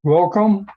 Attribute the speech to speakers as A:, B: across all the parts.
A: Welcome.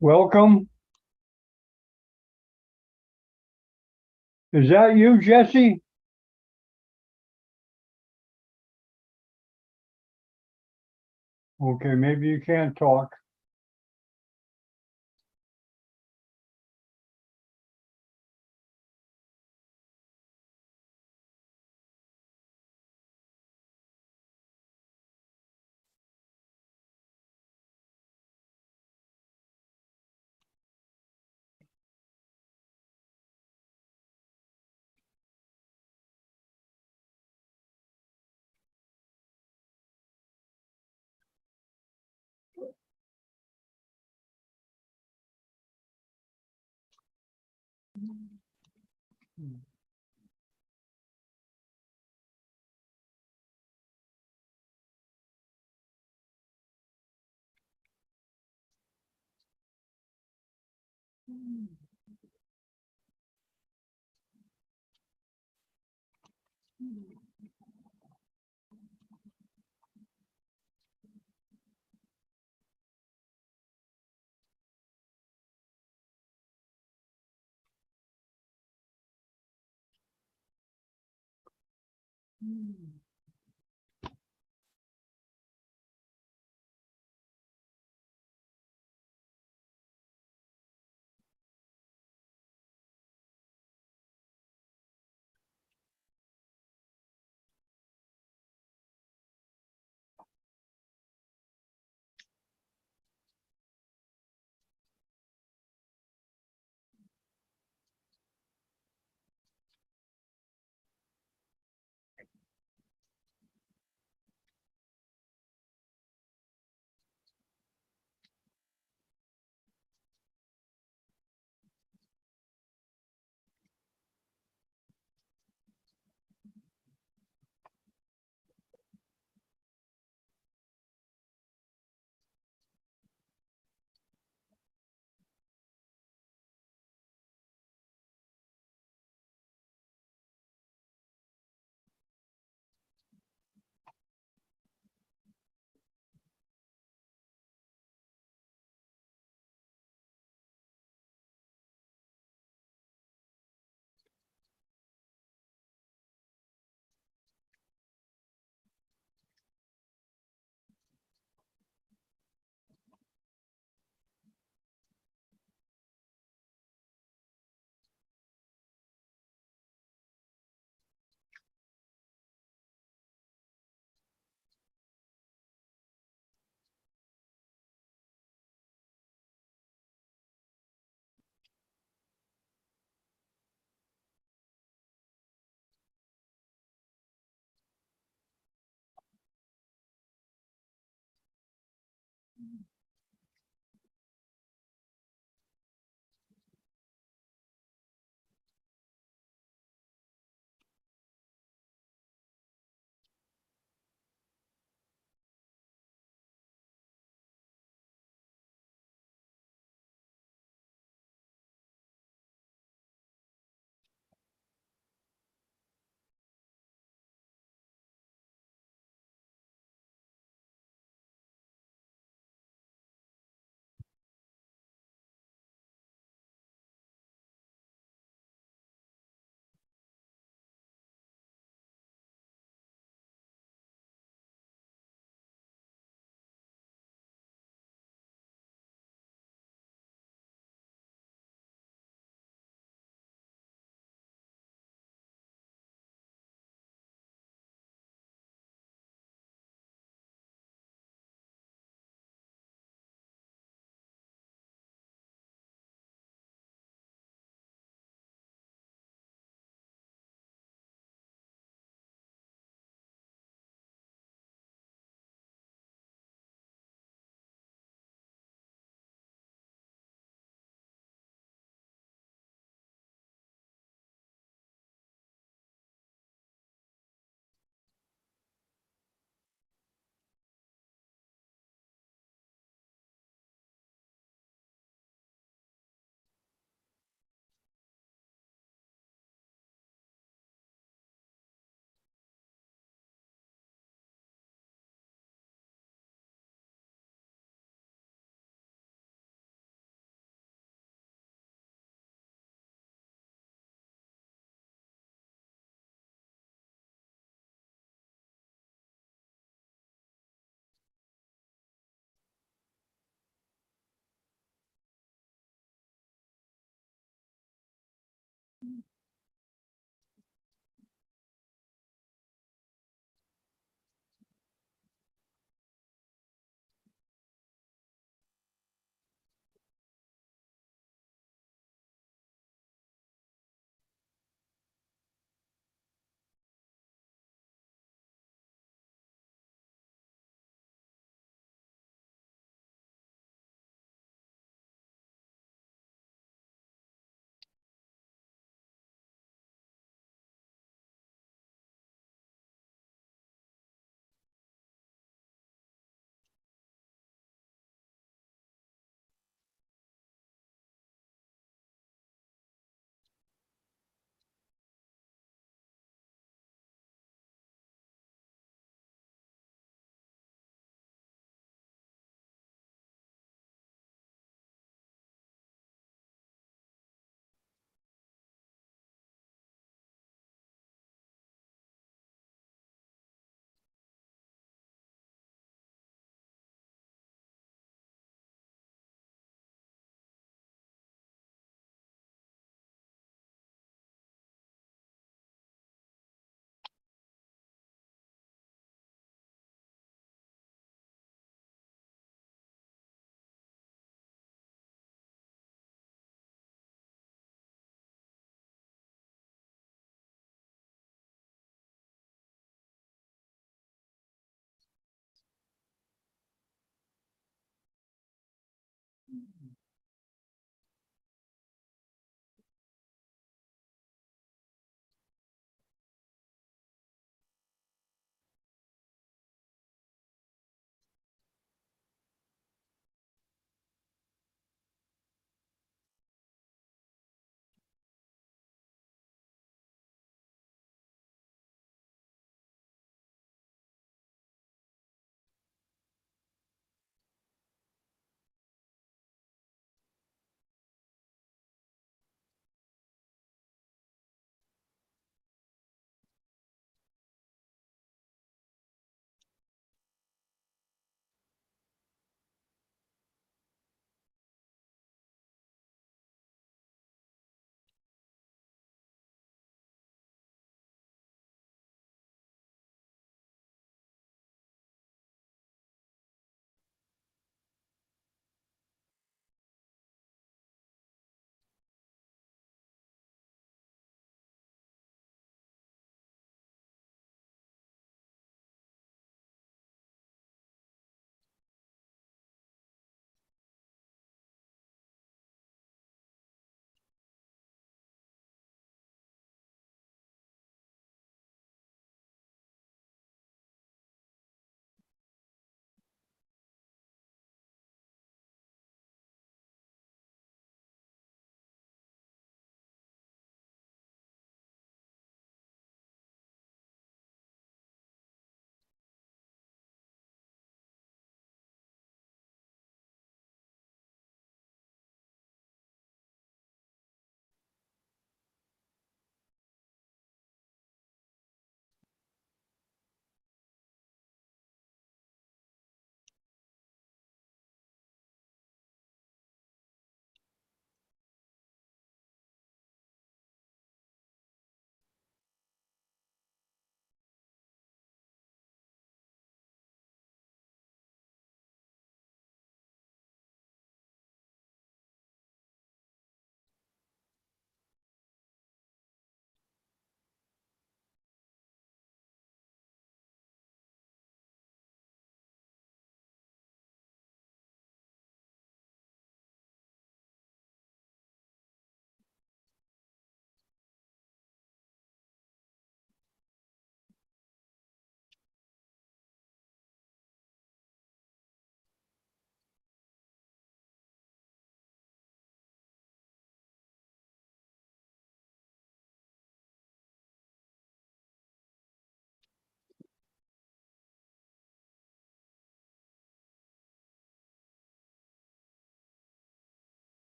A: Welcome. Is that you, Jesse? Okay, maybe you can't talk.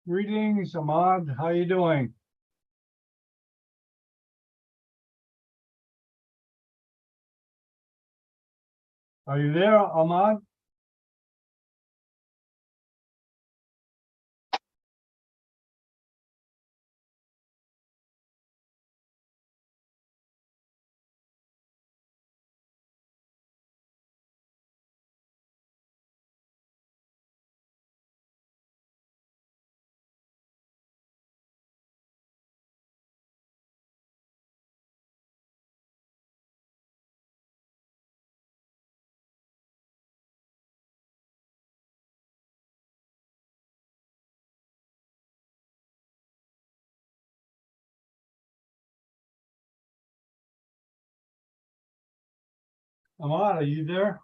A: Greetings, Ahmad. How you doing? Are you there, Ahmad? Ahmad, are you there?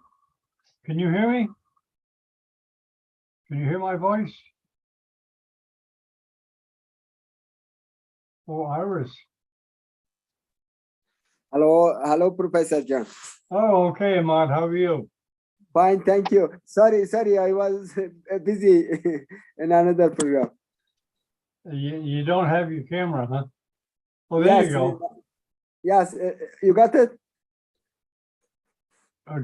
A: Can you hear me? Can you hear my voice? Oh, Iris.
B: Hello, Professor John.
A: Oh, okay, Ahmad. How are you?
B: Fine, thank you. Sorry, I was busy in another program.
A: You don't have your camera, huh? Oh, there you go.
B: Yes, you got it?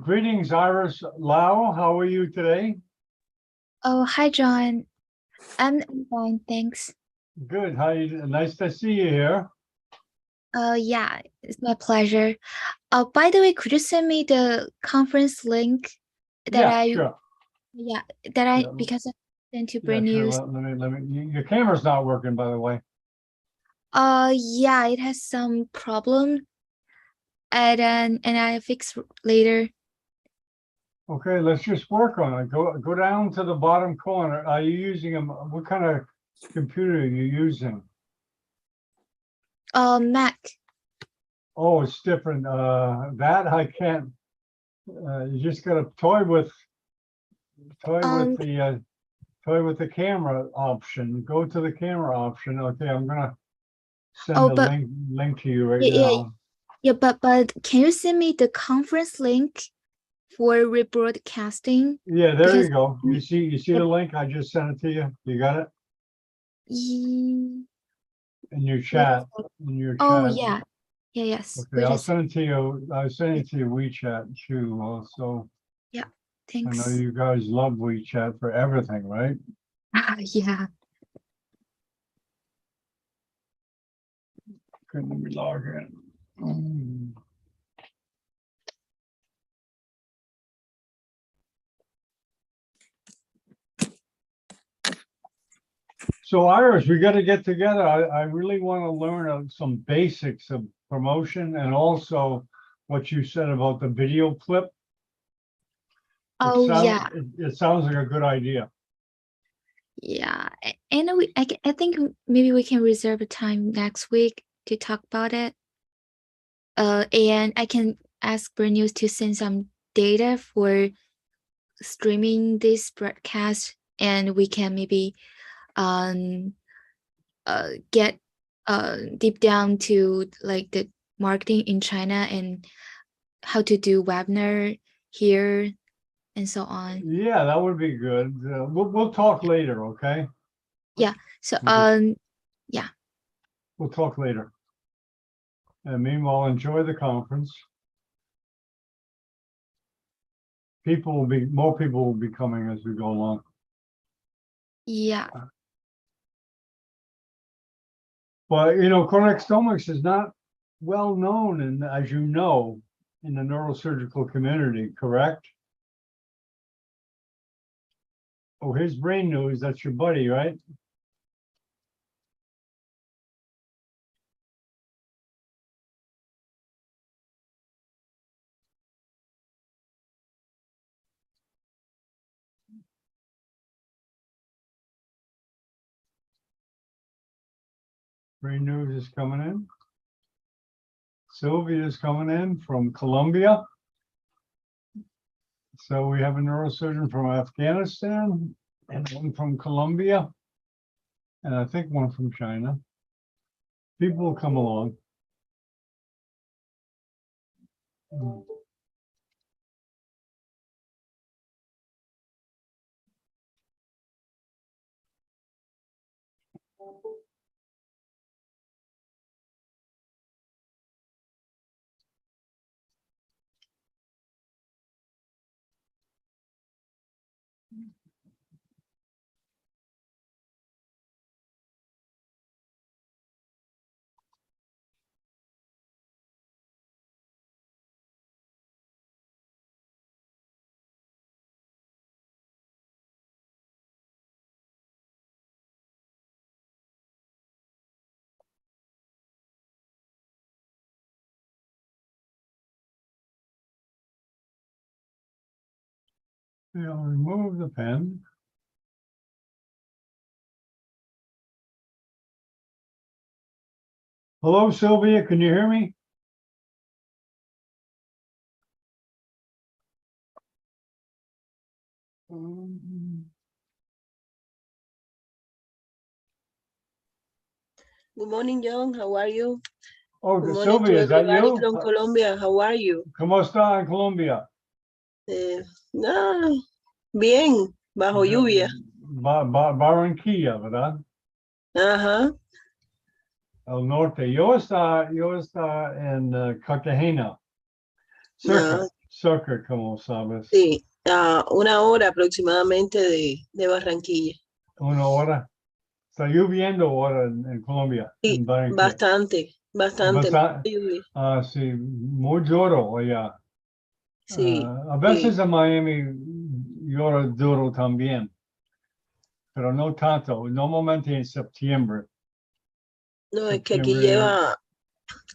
A: Greetings, Iris Lau. How are you today?
C: Oh, hi, John. I'm fine, thanks.
A: Good. Nice to see you here.
C: Yeah, it's my pleasure. By the way, could you send me the conference link that
A: Sure.
C: because I sent to
A: Yeah,
C: Brain
A: sure.
C: News.
A: Let me. Your camera's not working, by the way.
C: Yeah, it has some problem, and I fix later.
A: Okay, let's just work on it. Go down to the bottom corner. Are you using what kind of computer are you using?
C: Mac.
A: Oh, it's different. That I can't. You just got to toy with the camera option. Go to the camera option. Okay, I'm gonna send the
C: but
A: link to you right
C: yeah,
A: now.
C: yeah, but can you send me the conference link for rebroadcasting?
A: Yeah, there
C: Because
A: you go. You see the link? I just sent it to you. You got it in your chat.
C: Oh yeah. Yes.
A: Okay, I'll send it to you. I'll send it to your WeChat too. Also,
C: Yeah,
A: I know
C: thanks.
A: you guys love WeChat for everything, right?
C: Yeah.
A: Okay, let me log in. So Iris, we got to get together. I really want to learn some basics of promotion and also what you said about the video clip.
C: Yeah.
A: It sounds like a good idea.
C: Yeah. And I think maybe we can reserve a time next week to talk about it. And I can ask Brain News to send some data for streaming this broadcast, and we can maybe get deep down to like the marketing in China and how to do webinar here and so on.
A: Yeah, that would be good. We'll talk later, okay?
C: Yeah. So yeah.
A: We'll talk later. And meanwhile, enjoy the conference. More people will be coming as we go along.
C: Yeah.
A: But connexomics is not well known, and as you know, in the neurosurgical community, correct? Oh, here's Brain News. That's your buddy, right? Brain News is coming in. Sylvia is coming in from Colombia. So we have a neurosurgeon from Afghanistan and one from Colombia, and I think one from China. People will come along. Remove the pen. Hello, Sylvia, can you hear me?
D: Good morning, John. How are you?
A: Oh,
D: Good morning
A: Sylvia,
D: to
A: is that
D: everybody
A: you?
D: from Colombia. How are you?
A: ¿Cómo está en Colombia?
D: Bien, bajo lluvia.
A: Barranquilla, ¿verdad?
D: Ajá.
A: El norte. Yo está en Cartagena. Cerca, como sabes.
D: Sí, a 1 hora aproximadamente de Barranquilla.
A: 1 hora. Está lloviendo ahora en Colombia.
D: Sí,
A: En Barranquilla.
D: bastante.
A: Ah, sí, muy duro allá.
D: Sí,
A: A veces en Miami llora duro también, pero no tanto. Normalmente en septiembre.
D: no, es que aquí lleva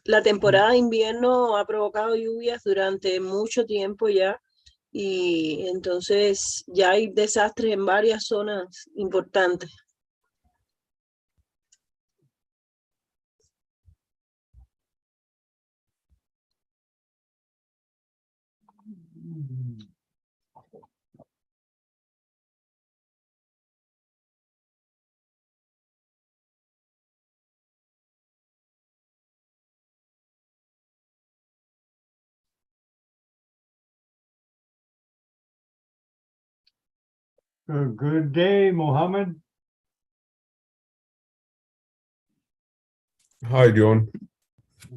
D: la temporada de invierno, ha provocado lluvias durante mucho tiempo ya, y entonces ya hay desastres en varias zonas importantes.
A: Good day, Mohammed.
E: Hi, John.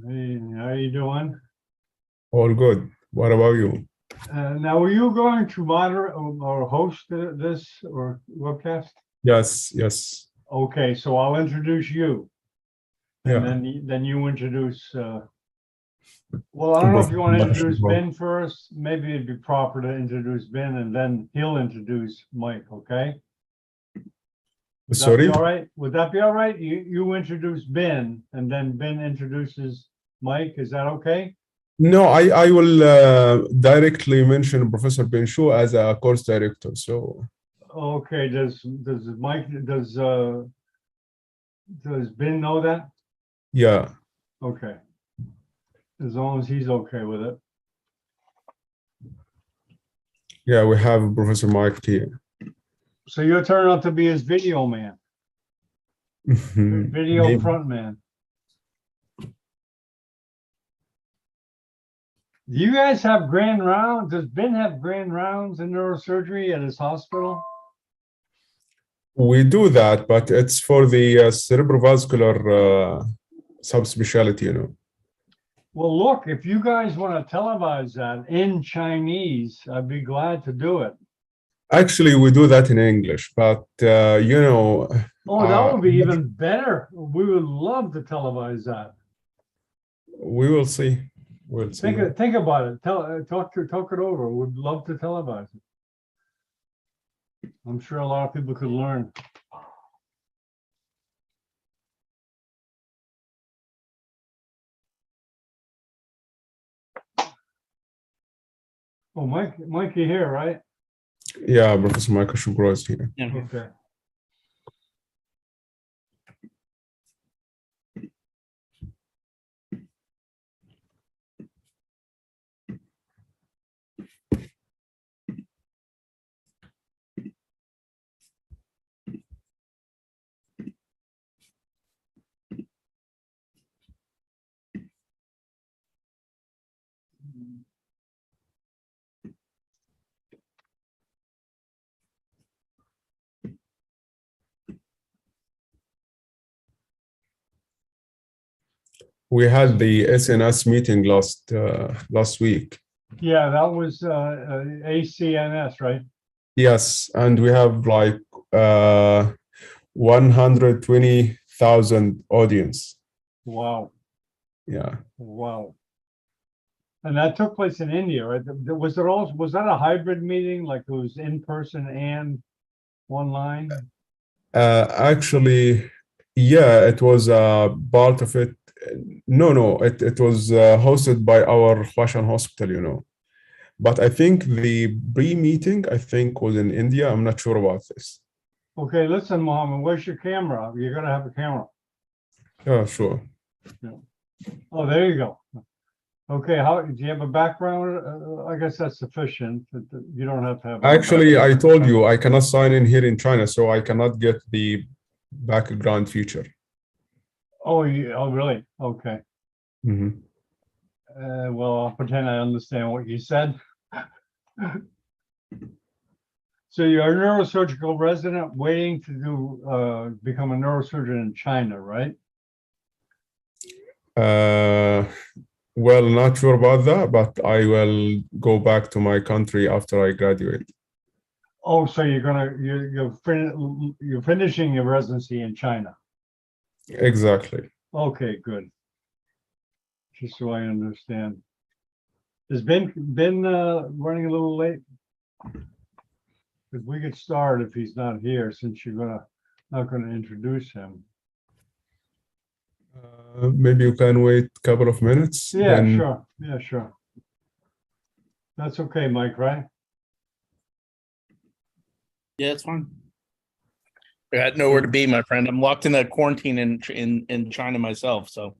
A: Hey, how you doing?
E: All good. What about you?
A: Now, were you going to moderate or host this or webcast?
E: Yes.
A: Okay, so I'll introduce you. And
E: Yeah.
A: then you introduce, well, I don't know if you want to introduce Ben first. Maybe it'd be proper to introduce Ben and then he'll introduce Mike, okay? Would that
E: Sorry?
A: be all right? Would that be all right? You introduce Ben and then Ben introduces Mike. Is that okay?
E: No, I will directly mention Professor Benshu as a course director. So
A: Okay, does Ben know that?
E: yeah.
A: Okay. As long as he's okay with it.
E: Yeah, we have Professor Mike here.
A: So you're turning out to be his video man, video
E: Maybe.
A: front man. Do you guys have grand rounds? Does Ben have grand rounds in neurosurgery at his hospital?
E: We do that, but it's for the cerebrovascular subspecialty, you know.
A: Well, look, if you guys want to televise that in Chinese, I'd be glad to do it.
E: Actually, we do that in English, but you know.
A: Oh, that would be even better. We would love to televise that.
E: We will see. We'll see.
A: Think about it. Talk it over. We'd love to televise it. I'm sure a lot of people could learn. Oh, Mike, you're here, right?
E: Yeah, Professor Michael Sughrue is here.
F: Yeah.
A: Okay.
E: We had the SNS meeting last week.
A: Yeah, that was ACNS, right?
E: Yes, and we have like 120,000 audience.
A: Wow.
E: Yeah.
A: Wow. And that took place in India, right? Was that a hybrid meeting? Like it was in person and online?
E: Actually, yeah, it was part of it. No, it was hosted by our Russian hospital, you know. But I think the pre-meeting, I think, was in India. I'm not sure about this.
A: Okay, listen, Mohammed, where's your camera? You're gonna have a camera.
E: Yeah, sure.
A: Oh, there you go. Okay, how, do you have a background? I guess that's sufficient. You don't have to have. all
E: Actually, I
A: background.
E: told you I cannot sign in here in China, so I cannot get the background feature.
A: Oh, oh, really? Okay.
E: Mhm.
A: Well, I'll pretend I understand what you said. So you're a neurosurgical resident waiting to do, become a neurosurgeon in China, right?
E: Well, not sure about that, but I will go back to my country after I graduate.
A: Oh, so you're finishing your residency in China.
E: Exactly.
A: Okay, good. Just so I understand. Has Ben running a little late? Because we could start if he's not here, since you're not gonna introduce him.
E: Maybe you can wait a couple of minutes.
A: Yeah,
E: then...
A: sure. Yeah, sure. That's okay, Mike, right?
F: Yeah, it's fine. I got nowhere to be, my friend. I'm locked in a quarantine in China myself. So,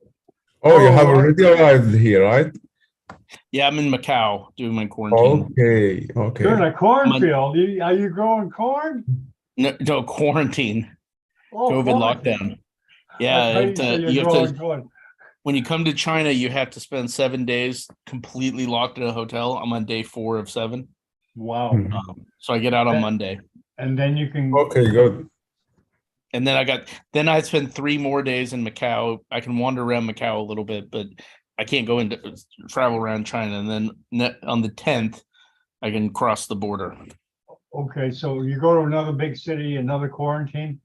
E: Oh, you have
A: Oh,
E: already arrived here, right?
F: yeah, I'm in Macau doing my quarantine.
E: Okay,
A: You're in
E: okay.
A: a cornfield. Are you growing corn?
F: No, quarantine,
A: Oh,
F: COVID
A: quarantine.
F: lockdown.
A: I
F: Yeah,
A: thought you said you're
F: you have
A: growing
F: to.
A: corn.
F: When you come to China, you have to spend 7 days completely locked in a hotel. I'm on day 4 of 7.
A: Wow.
E: Mhm.
F: So I get out on Monday.
A: And then you can,
E: Okay, good.
F: And then I spend 3 more days in Macau. I can wander around Macau a little bit, but I can't go into travel around China. And then on the 10th, I can cross the border.
A: okay, so you go to another big city, another quarantine?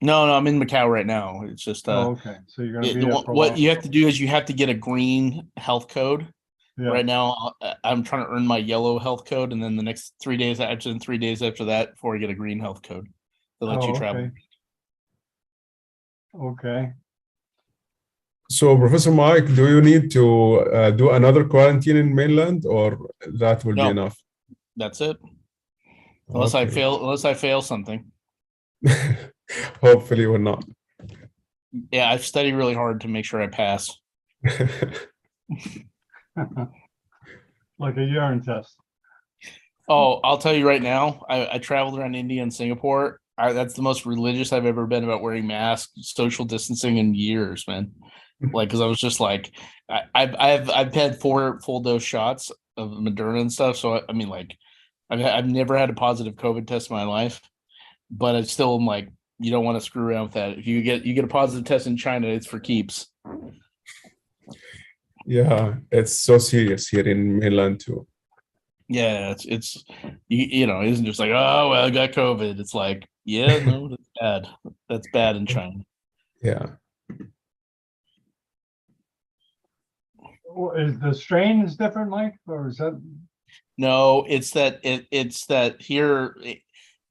F: No, I'm in Macau right now. It's just
A: Oh, okay, so you're gonna be there for a
F: what
A: while.
F: you have to do is you have to get a green health code.
A: Yeah.
F: Right now, I'm trying to earn my yellow health code, and then the next 3 days, actually 3 days after that, before I get a green health code, that lets you
A: Oh,
F: travel.
A: okay. Okay.
E: So, Professor Mike, do you need to do another quarantine in mainland, or that will be
F: No.
E: enough?
F: That's it. Unless I fail something.
E: Hopefully, will not.
F: Yeah, I've studied really hard to make sure I pass.
A: Like a urine test.
F: Oh, I'll tell you right now, I traveled around India and Singapore. That's the most religious I've ever been about wearing masks, social distancing in years, man. Like, because I was just like, I've had 4 full dose shots of Moderna and stuff. So I mean, like, I've never had a positive COVID test in my life, but I still am like, you don't want to screw around with that. If you get a positive test in China, it's for keeps.
E: Yeah, it's so serious here in mainland too.
F: Yeah, it's you know, it isn't just like, oh well, I got COVID. It's like, yeah, no, that's bad. That's bad in China.
E: Yeah.
A: Is the strain is different, Mike, or is that?
F: No, it's that here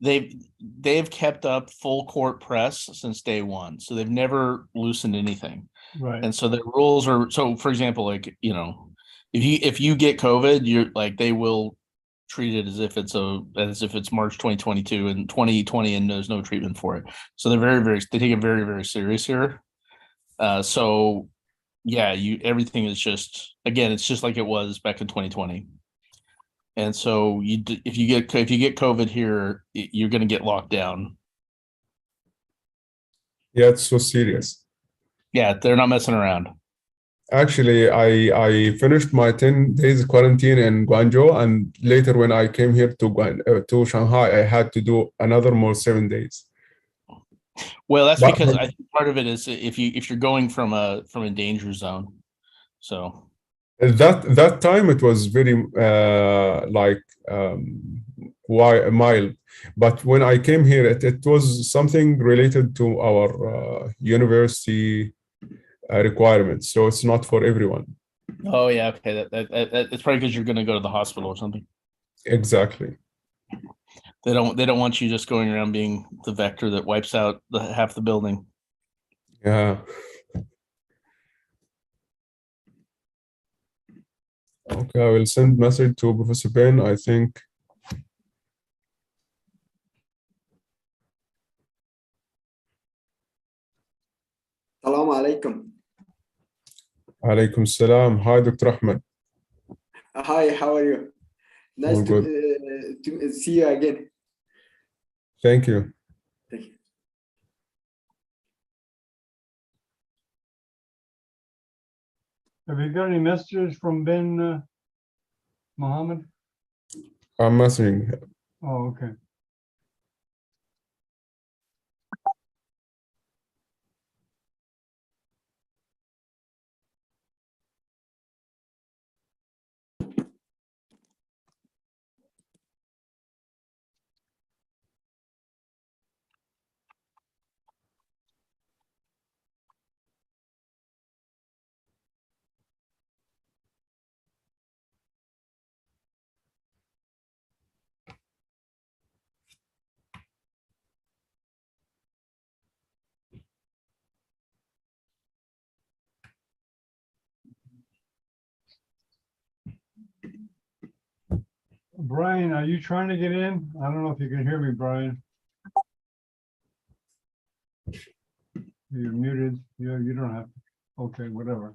F: they've kept up full court press since day one, so they've never loosened anything.
A: Right.
F: And so the rules are, so for example, like, you know, if you get COVID, you're like, they will treat it as if it's March 2022 and 2020 and there's no treatment for it. So they're they take it very, very serious here. So yeah, everything is just, again, it's just like it was back in 2020. And so if you get COVID here, you're going to get locked down.
E: Yeah, it's so serious.
F: Yeah, they're not messing around.
E: Actually, I finished my 10 days quarantine in Guangzhou, and later when I came here to Shanghai, I had to do another more 7 days.
F: Well, that's because I think part of it is if you're going from a danger zone. So
E: that time it was very mild, but when I came here, it was something related to our university requirements, so it's not for everyone.
F: oh yeah, okay, that it's probably because you're going to go to the hospital or something.
E: Exactly.
F: They don't want you just going around being the vector that wipes out half the building.
E: Yeah. Okay, I will send message to Professor Ben. I think.
B: Assalamu alaikum.
E: Alaikum salam. Hi, Dr. Ahmed.
B: Hi, how are you? Nice
E: All good.
B: to see you again.
E: Thank you.
B: Thank you.
A: Have you got any messages from Ben Mohammed?
E: I'm messaging.
A: Oh, okay. Brian, are you trying to get in? I don't know if you can hear me, Brian. You're muted. You don't have to. Okay, whatever.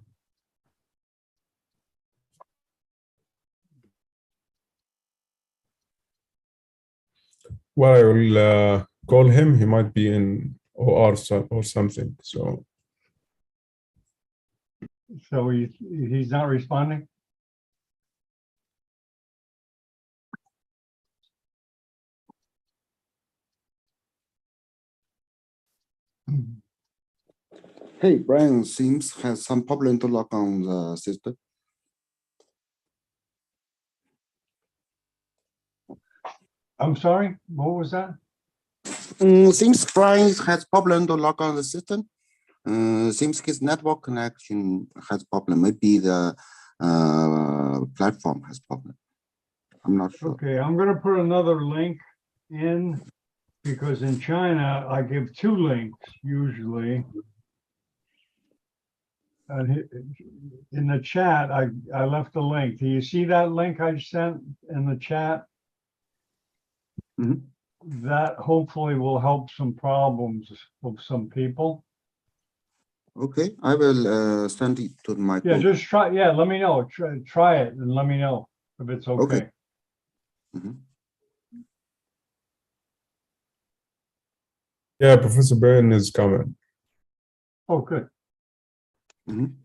E: Well, I will call him. He might be in OR or something. So
A: So he's not responding?
G: Hey, Brian seems has some problem to lock on the system.
A: I'm sorry, what was that?
G: Seems Brian has problem to lock on the system. Seems his network connection has problem. Maybe the platform has problem. I'm not sure.
A: Okay, I'm gonna put another link in because in China, I give 2 links usually. In the chat, I left a link. Do you see that link I sent in the chat?
G: Mhm.
A: That hopefully will help some problems of some people.
G: Okay, I will send it to my
A: Yeah,
G: group.
A: just try, yeah, let me know. Try it and let me know if it's okay.
G: Okay. Mhm.
E: yeah, Professor Ben is coming.
A: Oh, good.
G: Mhm.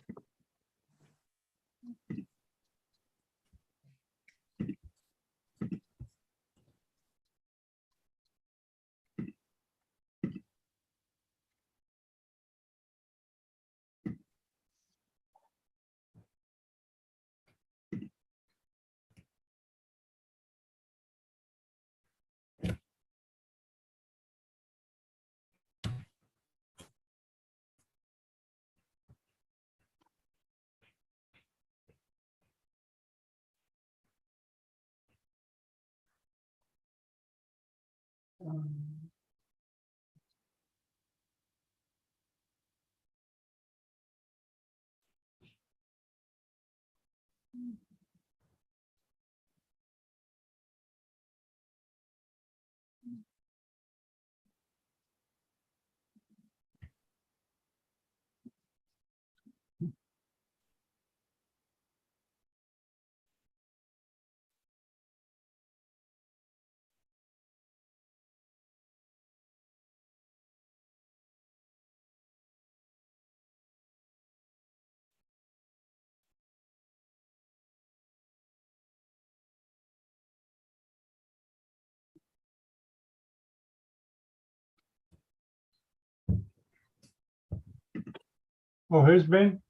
A: Oh, here's Ben.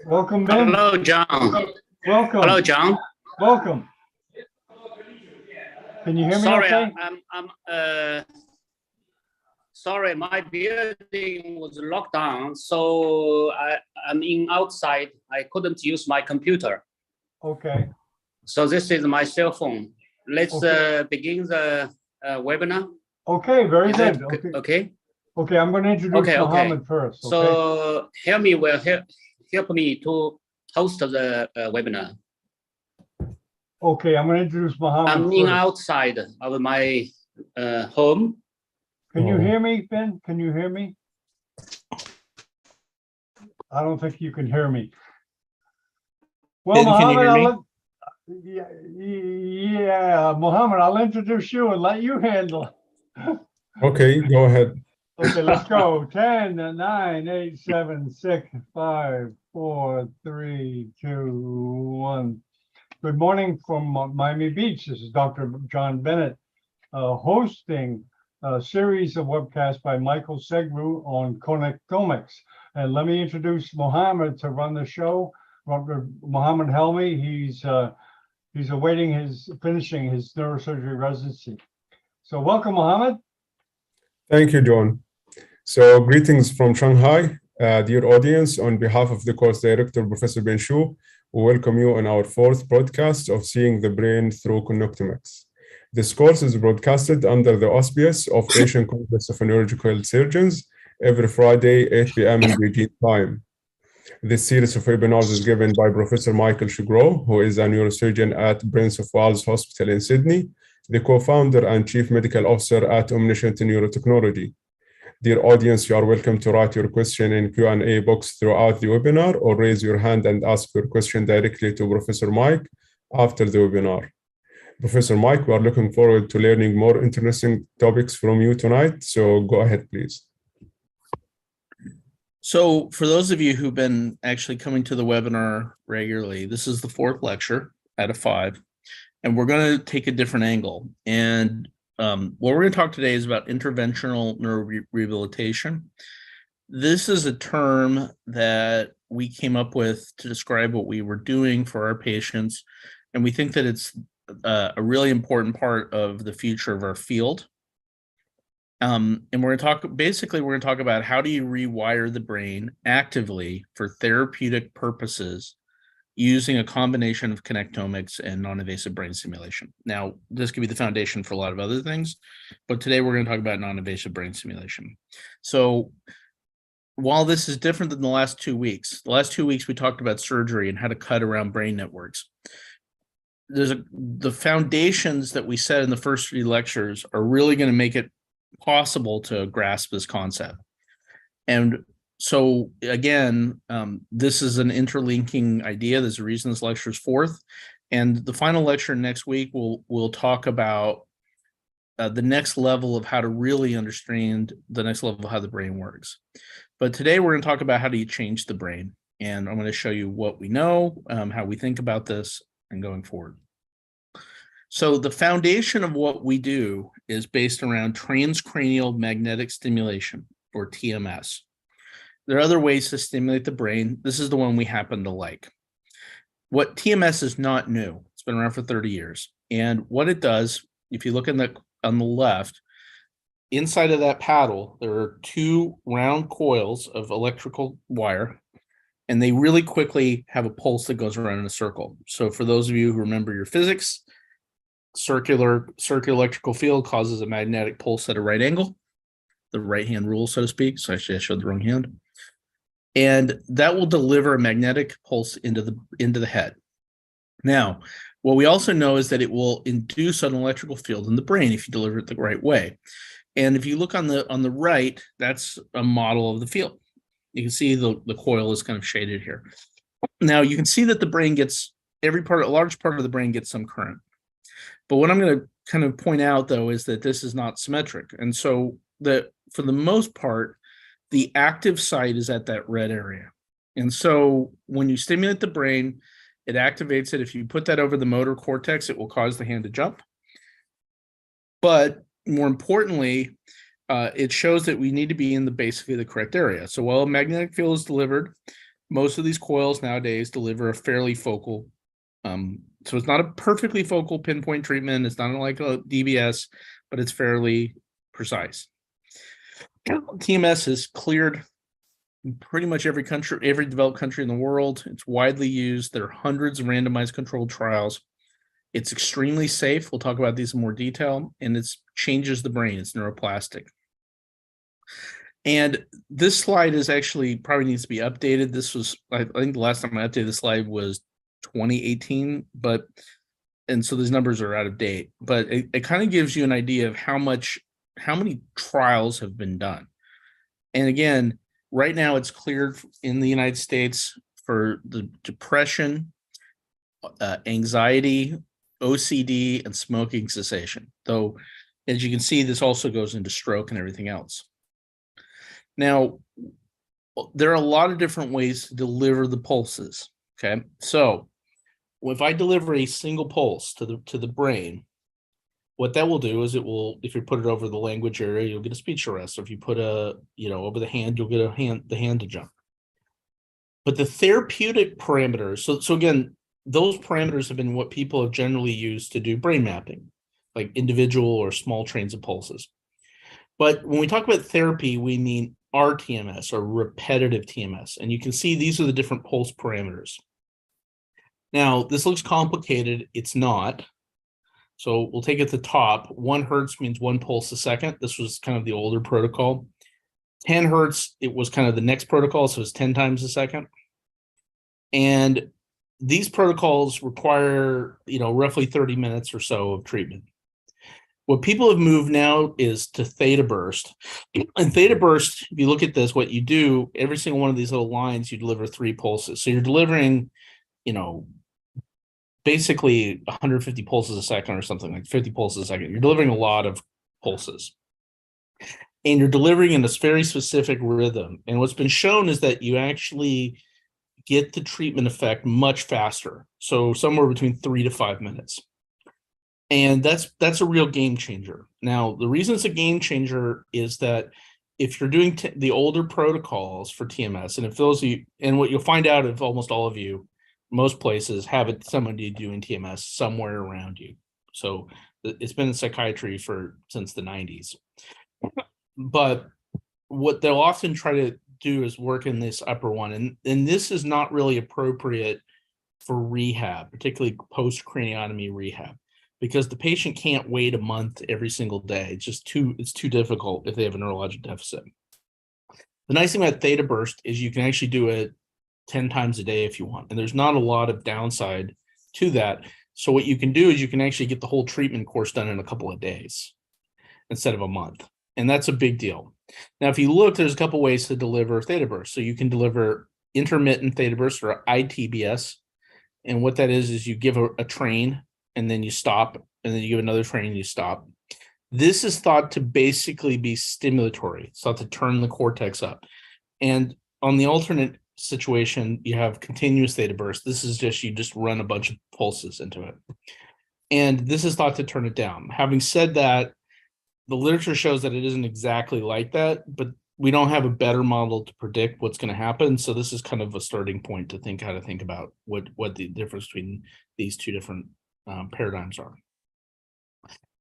A: Welcome, Ben.
H: Hello, John.
A: Welcome.
H: Hello, John.
A: Welcome. Can you hear me
H: Sorry,
A: okay?
H: Sorry, my building was locked down, so I'm in outside. I couldn't use my computer.
A: Okay.
H: So this is my cell phone. Let's begin the webinar.
A: Okay, very
H: Is
A: good.
H: that
A: Okay,
H: okay?
A: okay, I'm going to introduce
H: Okay, okay.
A: Mohammed first. Okay.
H: So help me to host the webinar.
A: Okay, I'm going to introduce Mohammed
H: I'm in
A: first.
H: outside of my home.
A: Can you hear me, Ben? Can you hear me? I don't think you can hear me. Well,
F: Ben, can you
A: Mohammed,
F: hear
A: yeah, Mohammed, I'll introduce you and let you handle it.
E: Okay, go ahead.
A: Okay, let's go. 10, 9, 8, 7, 6, 5, 4, 3, 2, 1. Good morning from Miami Beach. This is Dr. John Bennett hosting a series of webcasts by Michael Sughrue on connectomics. And let me introduce Mohammed to run the show. Mohammed Helmi, he's awaiting finishing his neurosurgery residency. So welcome, Mohammed.
E: Thank you, John. So greetings from Shanghai, dear audience. On behalf of the course director, Professor Ben Shu, we welcome you on our fourth broadcast of Seeing the Brain Through Connectomics. This course is broadcasted under the auspice of Asian Congress of Neurological Surgeons every Friday, 8 p.m. in Beijing time. This series of webinars is given by Professor Michael Sughrue, who is a neurosurgeon at Prince of Wales Hospital in Sydney, the co-founder and chief medical officer at Omniscient Neurotechnology. Dear audience, you are welcome to write your question in Q&A box throughout the webinar or raise your hand and ask your question directly to Professor Mike after the webinar. Professor Mike, we are looking forward to learning more interesting topics from you tonight. So go ahead, please.
F: So for those of you who've been actually coming to the webinar regularly, this is the fourth lecture out of 5, and we're going to take a different angle. And what we're going to talk today is about interventional neurorehabilitation. This is a term that we came up with to describe what we were doing for our patients, and we think that it's a really important part of the future of our field. And we're going to talk about how do you rewire the brain actively for therapeutic purposes using a combination of connectomics and non-invasive brain stimulation. Now, this could be the foundation for a lot of other things, but today we're going to talk about non-invasive brain stimulation. So while this is different than the last 2 weeks we talked about surgery and how to cut around brain networks. The foundations that we set in the first 3 lectures are really going to make it possible to grasp this concept. And so again, this is an interlinking idea. There's a reason this lecture is 4th. And the final lecture next week, we'll talk about the next level of how to really understand the next level of how the brain works. But today we're going to talk about how do you change the brain. And I'm going to show you what we know, how we think about this, and going forward. So the foundation of what we do is based around transcranial magnetic stimulation, or TMS. There are other ways to stimulate the brain. This is the one we happen to like. What TMS is not new. It's been around for 30 years. And what it does, if you look on the left, inside of that paddle, there are 2 round coils of electrical wire, and they really quickly have a pulse that goes around in a circle. So for those of you who remember your physics, circular electrical field causes a magnetic pulse at a right angle, the right-hand rule, so to speak. So actually I showed the wrong hand. And that will deliver a magnetic pulse into the head. Now, what we also know is that it will induce an electrical field in the brain if you deliver it the right way. And if you look on the right, that's a model of the field. You can see the coil is kind of shaded here. Now you can see that the brain gets a large part of the brain gets some current. But what I'm going to kind of point out, though, is that this is not symmetric. And so for the most part, the active site is at that red area. And so when you stimulate the brain, it activates it. If you put that over the motor cortex, it will cause the hand to jump. But more importantly, it shows that we need to be in basically the correct area. So while a magnetic field is delivered, most of these coils nowadays deliver a fairly focal. So it's not a perfectly focal pinpoint treatment. It's not like a DBS, but it's fairly precise. TMS is cleared in pretty much every country, every developed country in the world. It's widely used. There are hundreds of randomized controlled trials. It's extremely safe. We'll talk about these in more detail, and it changes the brain. It's neuroplastic. And this slide is actually probably needs to be updated. This was, I think the last time I updated the slide was 2018, and so these numbers are out of date, but it kind of gives you an idea of how many trials have been done. And again, right now it's cleared in the United States for the depression, anxiety, OCD, and smoking cessation. Though, as you can see, this also goes into stroke and everything else. Now, there are a lot of different ways to deliver the pulses. Okay, so if I deliver a single pulse to the brain, what that will do is it will, if you put it over the language area, you'll get a speech arrest. Or if you put over the hand, you'll get the hand to jump. But the therapeutic parameters, so again, those parameters have been what people have generally used to do brain mapping, like individual or small trains of pulses. But when we talk about therapy, we mean RTMS, or repetitive TMS. And you can see these are the different pulse parameters. Now, this looks complicated. It's not. So we'll take at the top. 1 hertz means 1 pulse a second. This was kind of the older protocol. 10 hertz, it was kind of the next protocol, so it's 10 times a second. And these protocols require, roughly 30 minutes or so of treatment. What people have moved now is to theta burst. And theta burst, if you look at this, what you do, every single one of these little lines, you deliver 3 pulses. So you're delivering, basically 150 pulses a second or something, like 50 pulses a second. You're delivering a lot of pulses. And you're delivering in this very specific rhythm. And what's been shown is that you actually get the treatment effect much faster. So somewhere between 3 to 5 minutes. And that's a real game changer. Now, the reason it's a game changer is that if you're doing the older protocols for TMS, and if those of you, and what you'll find out of almost all of you, most places have somebody doing TMS somewhere around you. So it's been in psychiatry since the 90s. But what they'll often try to do is work in this upper one. And this is not really appropriate for rehab, particularly post-craniotomy rehab, because the patient can't wait a month every single day. It's too difficult if they have a neurologic deficit. The nice thing about theta burst is you can actually do it 10 times a day if you want. And there's not a lot of downside to that. So what you can do is you can actually get the whole treatment course done in a couple of days instead of a month. And that's a big deal. Now, if you look, there's a couple ways to deliver theta burst. So you can deliver intermittent theta burst, or ITBS. And what that is you give a train and then you stop, and then you give another train and you stop. This is thought to basically be stimulatory. It's thought to turn the cortex up. And on the alternate situation, you have continuous theta burst. This is you just run a bunch of pulses into it. And this is thought to turn it down. Having said that, the literature shows that it isn't exactly like that, but we don't have a better model to predict what's going to happen. So this is kind of a starting point to think how to think about what the difference between these two different paradigms are.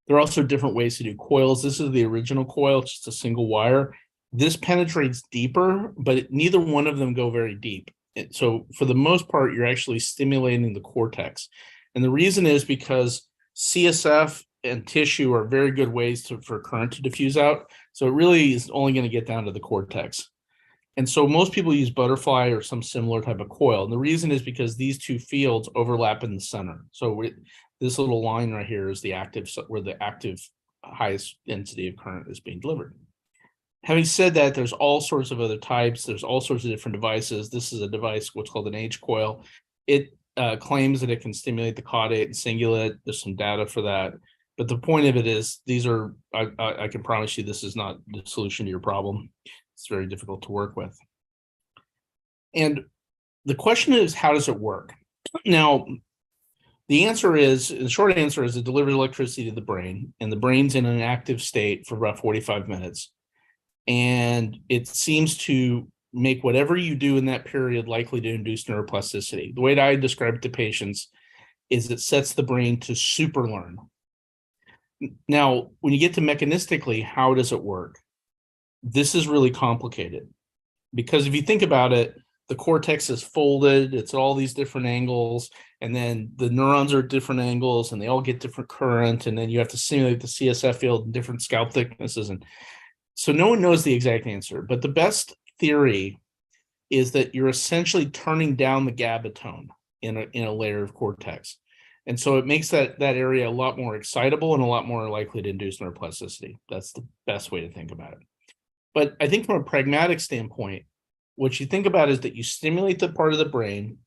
F: There are also different ways to do coils. This is the original coil, it's just a single wire. This penetrates deeper, but neither one of them go very deep. So for the most part, you're actually stimulating the cortex. And the reason is because CSF and tissue are very good ways for current to diffuse out. So it really is only going to get down to the cortex. And so most people use butterfly or some similar type of coil. And the reason is because these two fields overlap in the center. So this little line right here is the active, where the active highest density of current is being delivered. Having said that, there's all sorts of other types. There's all sorts of different devices. This is a device, what's called an H coil. It claims that it can stimulate the caudate and cingulate. There's some data for that. But the point of it is, these are, I can promise you this is not the solution to your problem. It's very difficult to work with. And the question is, how does it work? Now, the short answer is it delivers electricity to the brain, and the brain's in an active state for about 45 minutes. And it seems to make whatever you do in that period likely to induce neuroplasticity. The way that I describe it to patients is it sets the brain to super learn. Now, when you get to mechanistically, how does it work? This is really complicated, because if you think about it, the cortex is folded, it's all these different angles, and then the neurons are at different angles and they all get different current, and then you have to simulate the CSF field in different scalp thicknesses. And so no one knows the exact answer, but the best theory is that you're essentially turning down the GABA tone in a layer of cortex. And so it makes that area a lot more excitable and a lot more likely to induce neuroplasticity. That's the best way to think about it. But I think from a pragmatic standpoint, what you think about is that you stimulate the part of the brain,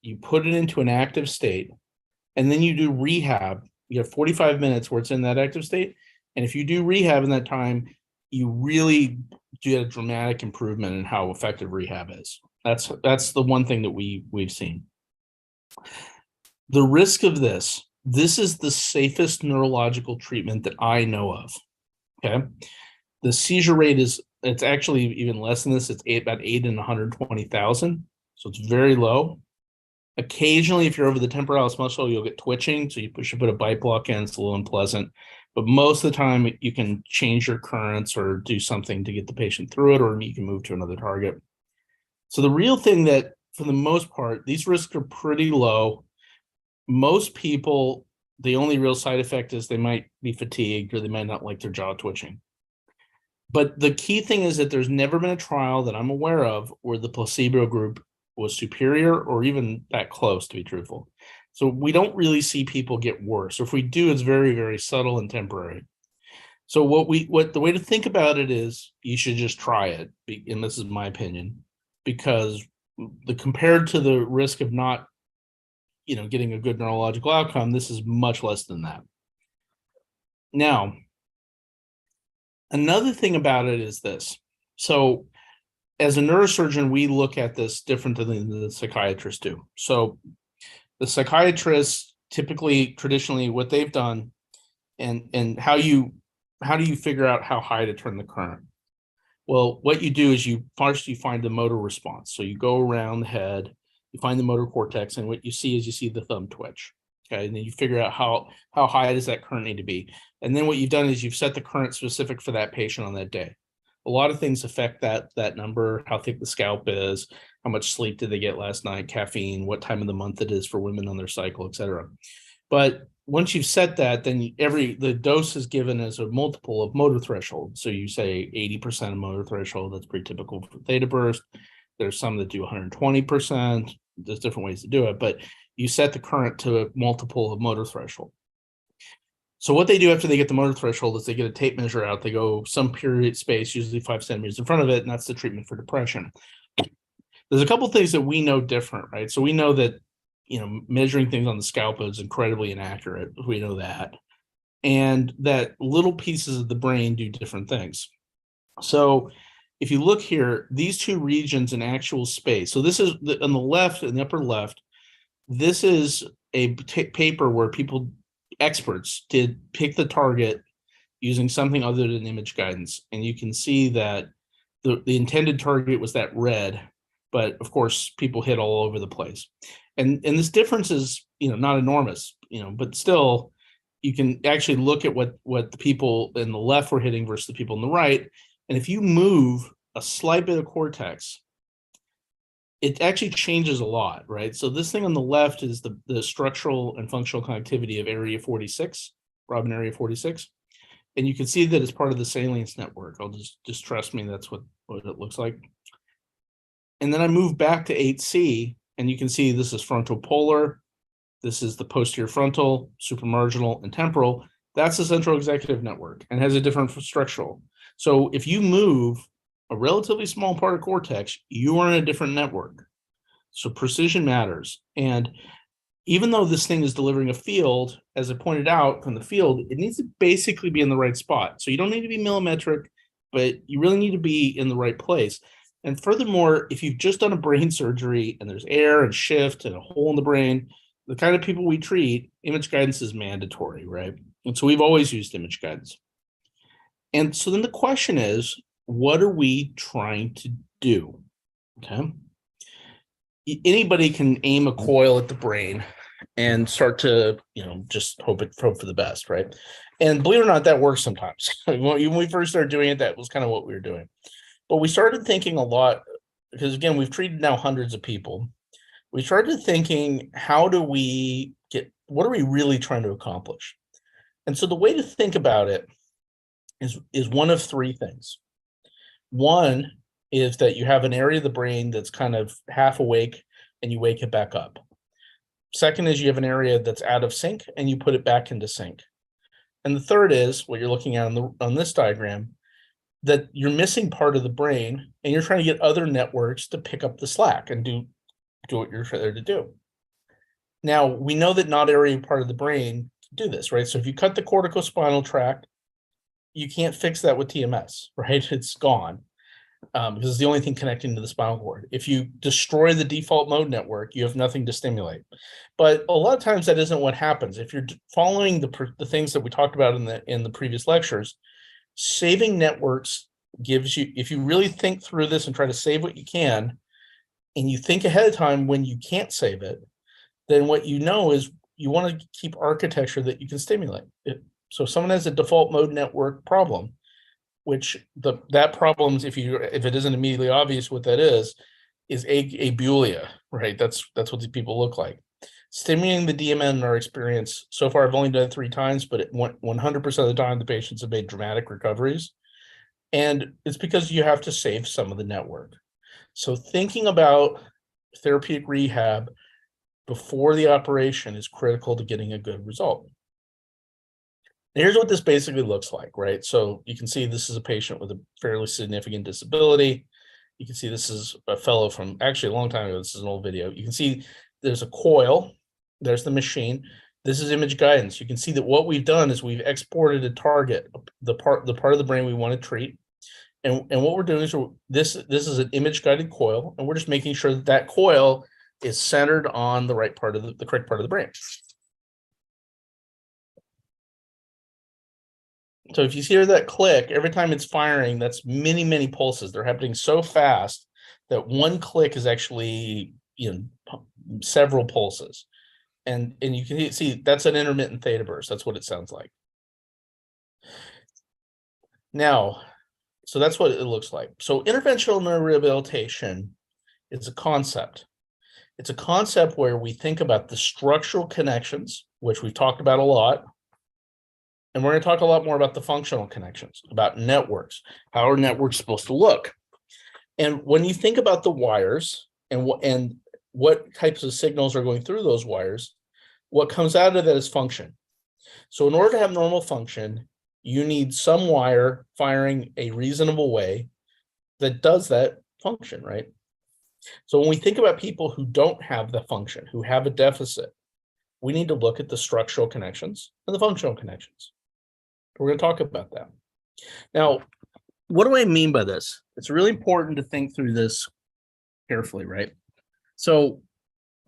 F: you put it into an active state, and then you do rehab. You have 45 minutes where it's in that active state. And if you do rehab in that time, you really get a dramatic improvement in how effective rehab is. That's the one thing that we've seen. The risk of this is the safest neurological treatment that I know of. Okay. The seizure rate it's actually even less than this. It's about 8 in 120,000. So it's very low. Occasionally, if you're over the temporalis muscle, you'll get twitching. So you should put a bite block in, it's a little unpleasant. But most of the time, you can change your currents or do something to get the patient through it, or you can move to another target. So the real thing that, for the most part, these risks are pretty low. Most people, the only real side effect is they might be fatigued or they might not like their jaw twitching. But the key thing is that there's never been a trial that I'm aware of where the placebo group was superior or even that close, to be truthful. So we don't really see people get worse. If we do, it's very, very subtle and temporary. So the way to think about it is you should just try it. And this is my opinion, because compared to the risk of not, getting a good neurological outcome, this is much less than that. Now, another thing about it is this. So as a neurosurgeon, we look at this different than the psychiatrists do. So the psychiatrists traditionally, what they've done, and how do you figure out how high to turn the current? Well, what you do is you find the motor response. So you go around the head, you find the motor cortex, and what you see is the thumb twitch. Okay, and then you figure out how high does that current need to be. And then what you've done is you've set the current specific for that patient on that day. A lot of things affect that number, how thick the scalp is, how much sleep did they get last night, caffeine, what time of the month it is for women on their cycle, et cetera. But once you've set that, then the dose is given as a multiple of motor threshold. So you say 80% of motor threshold, that's pretty typical for theta burst. There's some that do 120%. There's different ways to do it, but you set the current to a multiple of motor threshold. So what they do after they get the motor threshold is they get a tape measure out. They go some period space, usually 5 centimeters in front of it, and that's the treatment for depression. There's a couple of things that we know different, right? So we know that, measuring things on the scalp is incredibly inaccurate. We know that. And that little pieces of the brain do different things. So if you look here, these two regions in actual space. So this is on the left, in the upper left, this is a paper where experts did pick the target using something other than image guidance. And you can see that the intended target was that red, but of course people hit all over the place. And this difference is, not enormous, but still you can actually look at what the people in the left were hitting versus the people on the right. And if you move a slight bit of cortex, it actually changes a lot, right? So this thing on the left is the structural and functional connectivity of area 46, Robin area 46. And you can see that it's part of the salience network. I'll just trust me, that's what it looks like. And then I move back to 8C, and you can see this is frontal polar. This is the posterior frontal, supramarginal, and temporal. That's the central executive network and has a different structural. So if you move a relatively small part of cortex, you are in a different network. So precision matters. And even though this thing is delivering a field, as I pointed out from the field, it needs to basically be in the right spot. So you don't need to be millimetric, but you really need to be in the right place. And furthermore, if you've just done a brain surgery and there's air and shift and a hole in the brain, the kind of people we treat, image guidance is mandatory, right? And so we've always used image guidance. And so then the question is, what are we trying to do? Okay. Anybody can aim a coil at the brain and start to, just hope for the best, right? And believe it or not, that works sometimes. When we first started doing it, that was kind of what we were doing. But we started thinking a lot because again, we've treated now hundreds of people, we started thinking, what are we really trying to accomplish? And so the way to think about it is one of three things. One is that you have an area of the brain that's kind of half awake and you wake it back up. Second is you have an area that's out of sync and you put it back into sync. And the third is what you're looking at on this diagram, that you're missing part of the brain and you're trying to get other networks to pick up the slack and do what you're there to do. Now, we know that not every part of the brain can do this, right? So if you cut the corticospinal tract, you can't fix that with TMS, right? It's gone because it's the only thing connecting to the spinal cord. If you destroy the default mode network, you have nothing to stimulate. But a lot of times that isn't what happens. If you're following the things that we talked about in the previous lectures, saving networks gives you, if you really think through this and try to save what you can, and you think ahead of time when you can't save it, then what you know is you want to keep architecture that you can stimulate. So if someone has a default mode network problem, which that problem, if it isn't immediately obvious what that is abulia, right? That's what these people look like. Stimulating the DMN in our experience, so far I've only done it 3 times, but 100% of the time the patients have made dramatic recoveries. And it's because you have to save some of the network. So thinking about therapeutic rehab before the operation is critical to getting a good result. Here's what this basically looks like, right? So you can see this is a patient with a fairly significant disability. You can see this is a fellow from actually a long time ago. This is an old video. You can see there's a coil. There's the machine. This is image guidance. You can see that what we've done is we've exported a target, the part of the brain we want to treat. And what we're doing is this is an image guided coil, and we're just making sure that that coil is centered on the right part of the correct part of the brain. So if you hear that click, every time it's firing, that's many, many pulses. They're happening so fast that one click is actually, several pulses. And you can see that's an intermittent theta burst. That's what it sounds like. Now, so that's what it looks like. So interventional neurorehabilitation is a concept. It's a concept where we think about the structural connections, which we've talked about a lot. And we're going to talk a lot more about the functional connections, about networks, how are networks supposed to look. And when you think about the wires and what types of signals are going through those wires, what comes out of that is function. So in order to have normal function, you need some wire firing a reasonable way that does that function, right? So when we think about people who don't have the function, who have a deficit, we need to look at the structural connections and the functional connections. We're going to talk about that. Now, what do I mean by this? It's really important to think through this carefully, right? So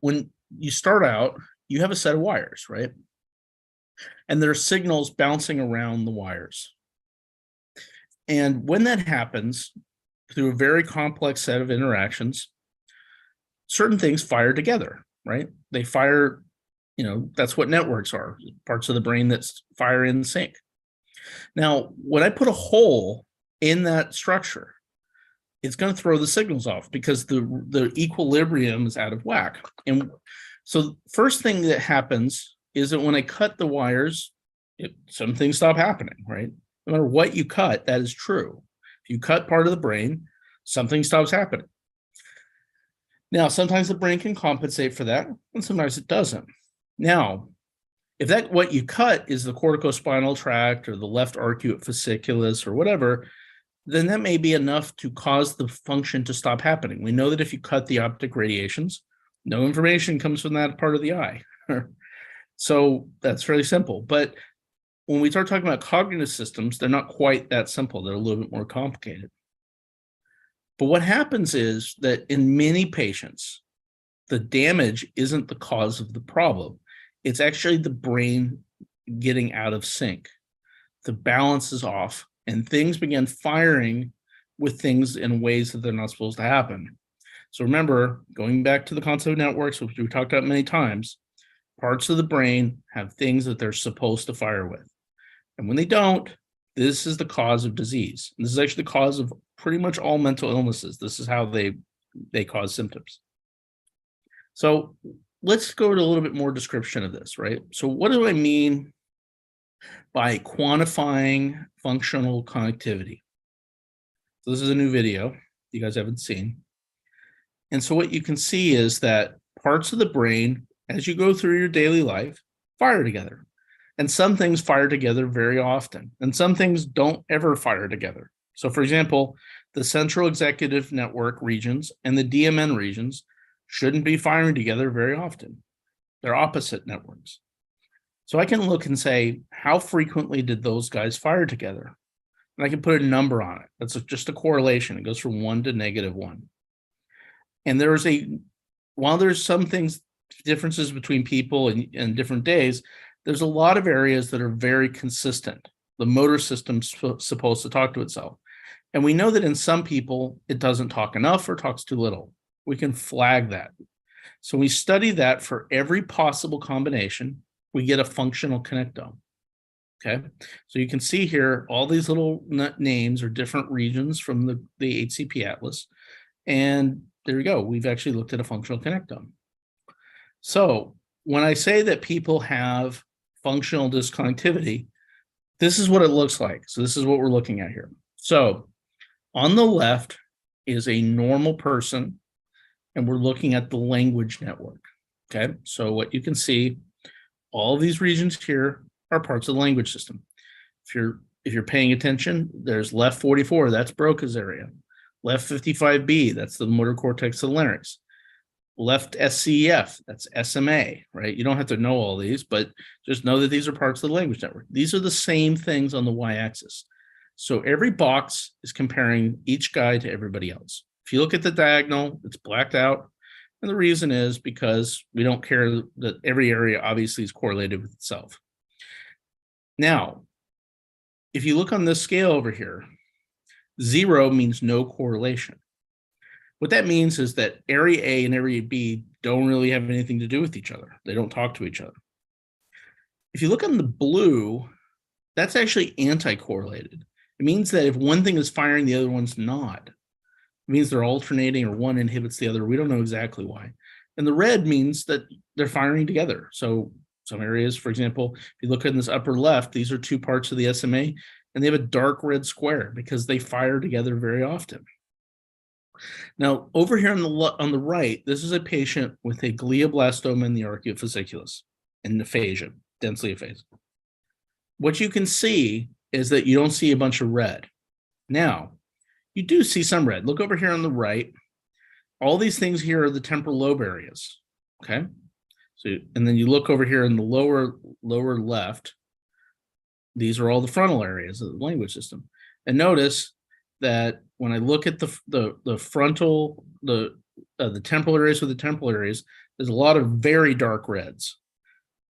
F: when you start out, you have a set of wires, right? And there are signals bouncing around the wires. And when that happens, through a very complex set of interactions, certain things fire together, right? They fire, that's what networks are, parts of the brain that fire in sync. Now, when I put a hole in that structure, it's going to throw the signals off because the equilibrium is out of whack. And so first thing that happens is that when I cut the wires, some things stop happening, right? No matter what you cut, that is true. If you cut part of the brain, something stops happening. Now, sometimes the brain can compensate for that, and sometimes it doesn't. Now, if what you cut is the corticospinal tract or the left arcuate fasciculus or whatever, then that may be enough to cause the function to stop happening. We know that if you cut the optic radiations, no information comes from that part of the eye. So that's fairly simple. But when we start talking about cognitive systems, they're not quite that simple. They're a little bit more complicated. But what happens is that in many patients, the damage isn't the cause of the problem. It's actually the brain getting out of sync. The balance is off, and things begin firing with things in ways that they're not supposed to happen. So remember, going back to the concept of networks, which we talked about many times, parts of the brain have things that they're supposed to fire with. And when they don't, this is the cause of disease. And this is actually the cause of pretty much all mental illnesses. This is how they they cause symptoms. So let's go to a little bit more description of this, right? So what do I mean by quantifying functional connectivity? So this is a new video you guys haven't seen. And so what you can see is that parts of the brain, as you go through your daily life, fire together. And some things fire together very often, and some things don't ever fire together. So for example, the central executive network regions and the DMN regions shouldn't be firing together very often. They're opposite networks. So I can look and say, how frequently did those guys fire together? And I can put a number on it. That's just a correlation. It goes from 1 to -1. And while there's some things, differences between people and different days, there's a lot of areas that are very consistent. The motor system's supposed to talk to itself. And we know that in some people, it doesn't talk enough or talks too little. We can flag that. So we study that for every possible combination, we get a functional connectome. Okay, so you can see here, all these little names are different regions from the HCP atlas. And there we go. We've actually looked at a functional connectome. So when I say that people have functional disconnectivity, this is what it looks like. So this is what we're looking at here. So on the left is a normal person, and we're looking at the language network. Okay, so what you can see, all these regions here are parts of the language system. If you're paying attention, there's left 44, that's Broca's area. Left 55B, that's the motor cortex of the larynx. Left SCEF, that's SMA, right? You don't have to know all these, but just know that these are parts of the language network. These are the same things on the y-axis. So every box is comparing each guy to everybody else. If you look at the diagonal, it's blacked out. And the reason is because we don't care that every area obviously is correlated with itself. Now, if you look on this scale over here, 0 means no correlation. What that means is that area A and area B don't really have anything to do with each other. They don't talk to each other. If you look on the blue, that's actually anti-correlated. It means that if one thing is firing, the other one's not. It means they're alternating or one inhibits the other. We don't know exactly why. And the red means that they're firing together. So some areas, for example, if you look in this upper left, these are two parts of the SMA, and they have a dark red square because they fire together very often. Now, over here on the right, this is a patient with a glioblastoma in the archaeofasciculus and aphasia, densely aphasic. What you can see is that you don't see a bunch of red. Now, you do see some red. Look over here on the right. All these things here are the temporal lobe areas, okay? So, and then you look over here in the lower left, these are all the frontal areas of the language system. And notice that when I look at the frontal, the temporal areas with the temporal areas, there's a lot of very dark reds.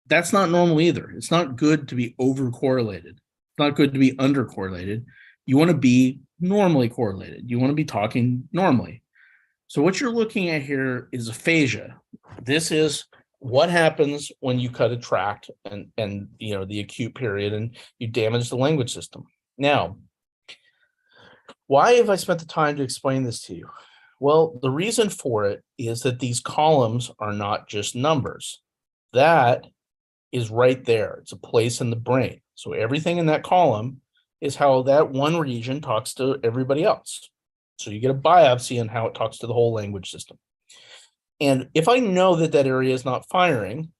F: That's not normal either. It's not good to be over-correlated. It's not good to be under-correlated. You want to be normally correlated. You want to be talking normally. So what you're looking at here is aphasia. This is what happens when you cut a tract and you know the acute period and you damage the language system. Now, why have I spent the time to explain this to you? Well, the reason for it is that these columns are not just numbers. That is right there. It's a place in the brain. So everything in that column is how that one region talks to everybody else. So you get a biopsy on how it talks to the whole language system. And if I know that that area is not firing,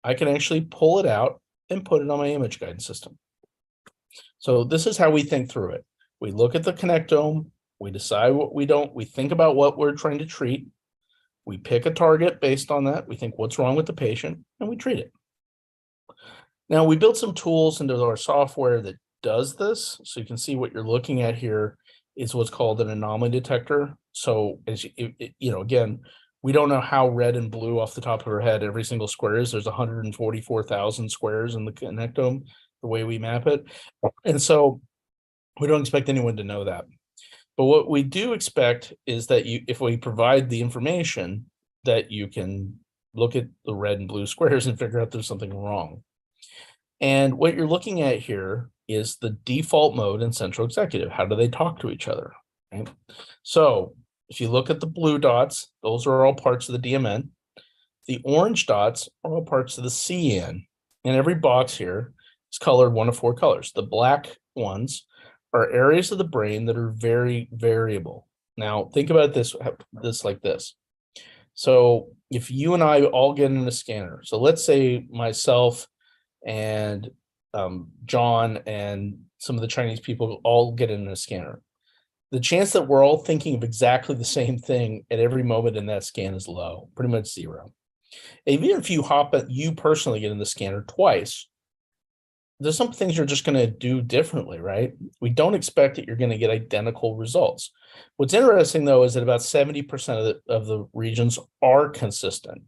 F: I can actually pull it out and put it on my image guidance system. So this is how we think through it. We look at the connectome, we decide what we don't, we think about what we're trying to treat, we pick a target based on that, we think what's wrong with the patient, and we treat it. Now, we built some tools into our software that does this. So you can see what you're looking at here is what's called an anomaly detector. So as you know, again, we don't know how red and blue off the top of our head every single square is. There's 144,000 squares in the connectome, the way we map it. And so we don't expect anyone to know that. But what we do expect is that if we provide the information, that you can look at the red and blue squares and figure out there's something wrong. And what you're looking at here is the default mode in central executive. How do they talk to each other? Right? So If you look at the blue dots, those are all parts of the DMN. The orange dots are all parts of the CN. And every box here is colored one of four colors. The black ones are areas of the brain that are very variable. Now, think about this like this. So if you and I all get in a scanner, so let's say myself and John and some of the Chinese people all get in a scanner. The chance that we're all thinking of exactly the same thing at every moment in that scan is low, pretty much zero. Even if you personally get in the scanner twice, there's some things you're just going to do differently, right? We don't expect that you're going to get identical results. What's interesting, though, is that about 70% of the regions are consistent.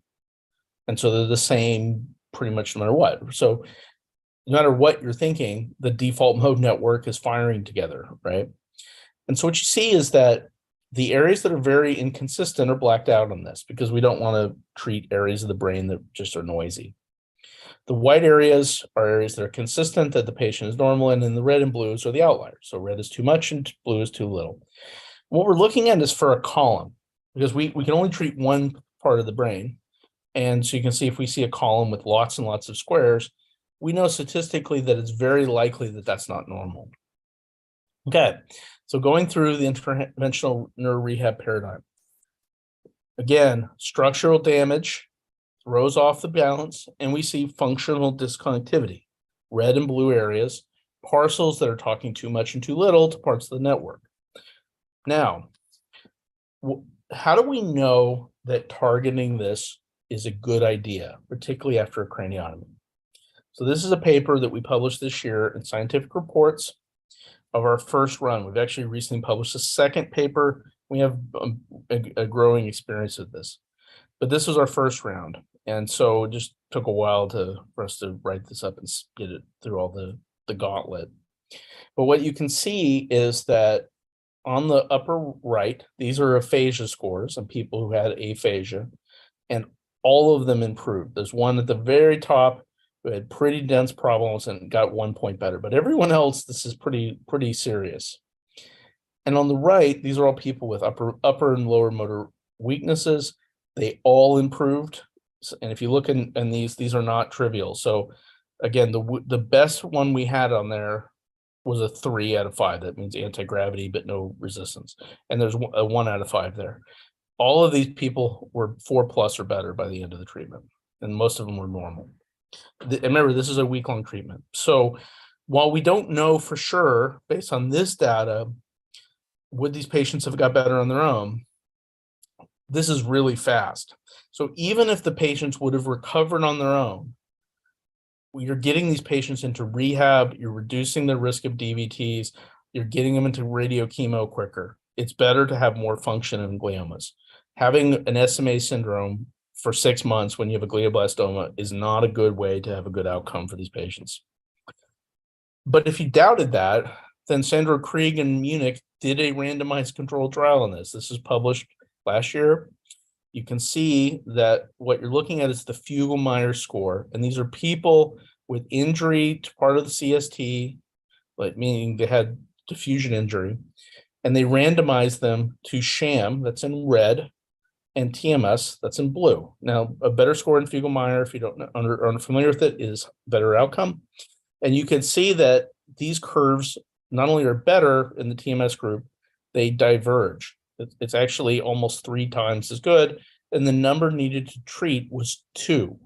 F: And so they're the same pretty much no matter what. So no matter what you're thinking, the default mode network is firing together, right? And so what you see is that the areas that are very inconsistent are blacked out on this because we don't want to treat areas of the brain that just are noisy. The white areas are areas that are consistent, that the patient is normal, and then the red and blues are the outliers. So red is too much and blue is too little. What we're looking at is for a column because we can only treat one part of the brain. And so you can see if we see a column with lots and lots of squares, we know statistically that it's very likely that that's not normal. Okay, so going through the interventional neurorehab paradigm. Again, structural damage throws off the balance, and we see functional disconnectivity, red and blue areas, parcels that are talking too much and too little to parts of the network. Now, how do we know that targeting this is a good idea, particularly after a craniotomy? So this is a paper that we published this year in Scientific Reports of our first run. We've actually recently published a second paper. We have a growing experience with this, but this was our first round. And so it just took a while for us to write this up and get it through all the gauntlet. But what you can see is that on the upper right, these are aphasia scores on people who had aphasia, and all of them improved. There's one at the very top who had pretty dense problems and got 1 point better, but everyone else, this is pretty serious. And on the right, these are all people with upper and lower motor weaknesses. They all improved. And if you look in these are not trivial. So again, the best one we had on there was a 3 out of 5. That means anti-gravity, but no resistance. And there's a 1 out of 5 there. All of these people were 4+ or better by the end of the treatment, and most of them were normal. Remember, this is a week-long treatment. So while we don't know for sure, based on this data, would these patients have got better on their own, this is really fast. So even if the patients would have recovered on their own, you're getting these patients into rehab, you're reducing the risk of DVTs, you're getting them into radiochemo quicker. It's better to have more function in gliomas. Having an SMA syndrome for 6 months when you have a glioblastoma is not a good way to have a good outcome for these patients. But if you doubted that, then Sandra Krieg in Munich did a randomized controlled trial on this. This was published last year. You can see that what you're looking at is the Fugel-Meyer score, and these are people with injury to part of the CST, like meaning they had diffusion injury, and they randomized them to sham, that's in red, and TMS, that's in blue. Now, a better score in Fugel-Meyer, if you don't are unfamiliar with it, is better outcome. And you can see that these curves not only are better in the TMS group, they diverge. It's actually almost 3 times as good, and the number needed to treat was 2.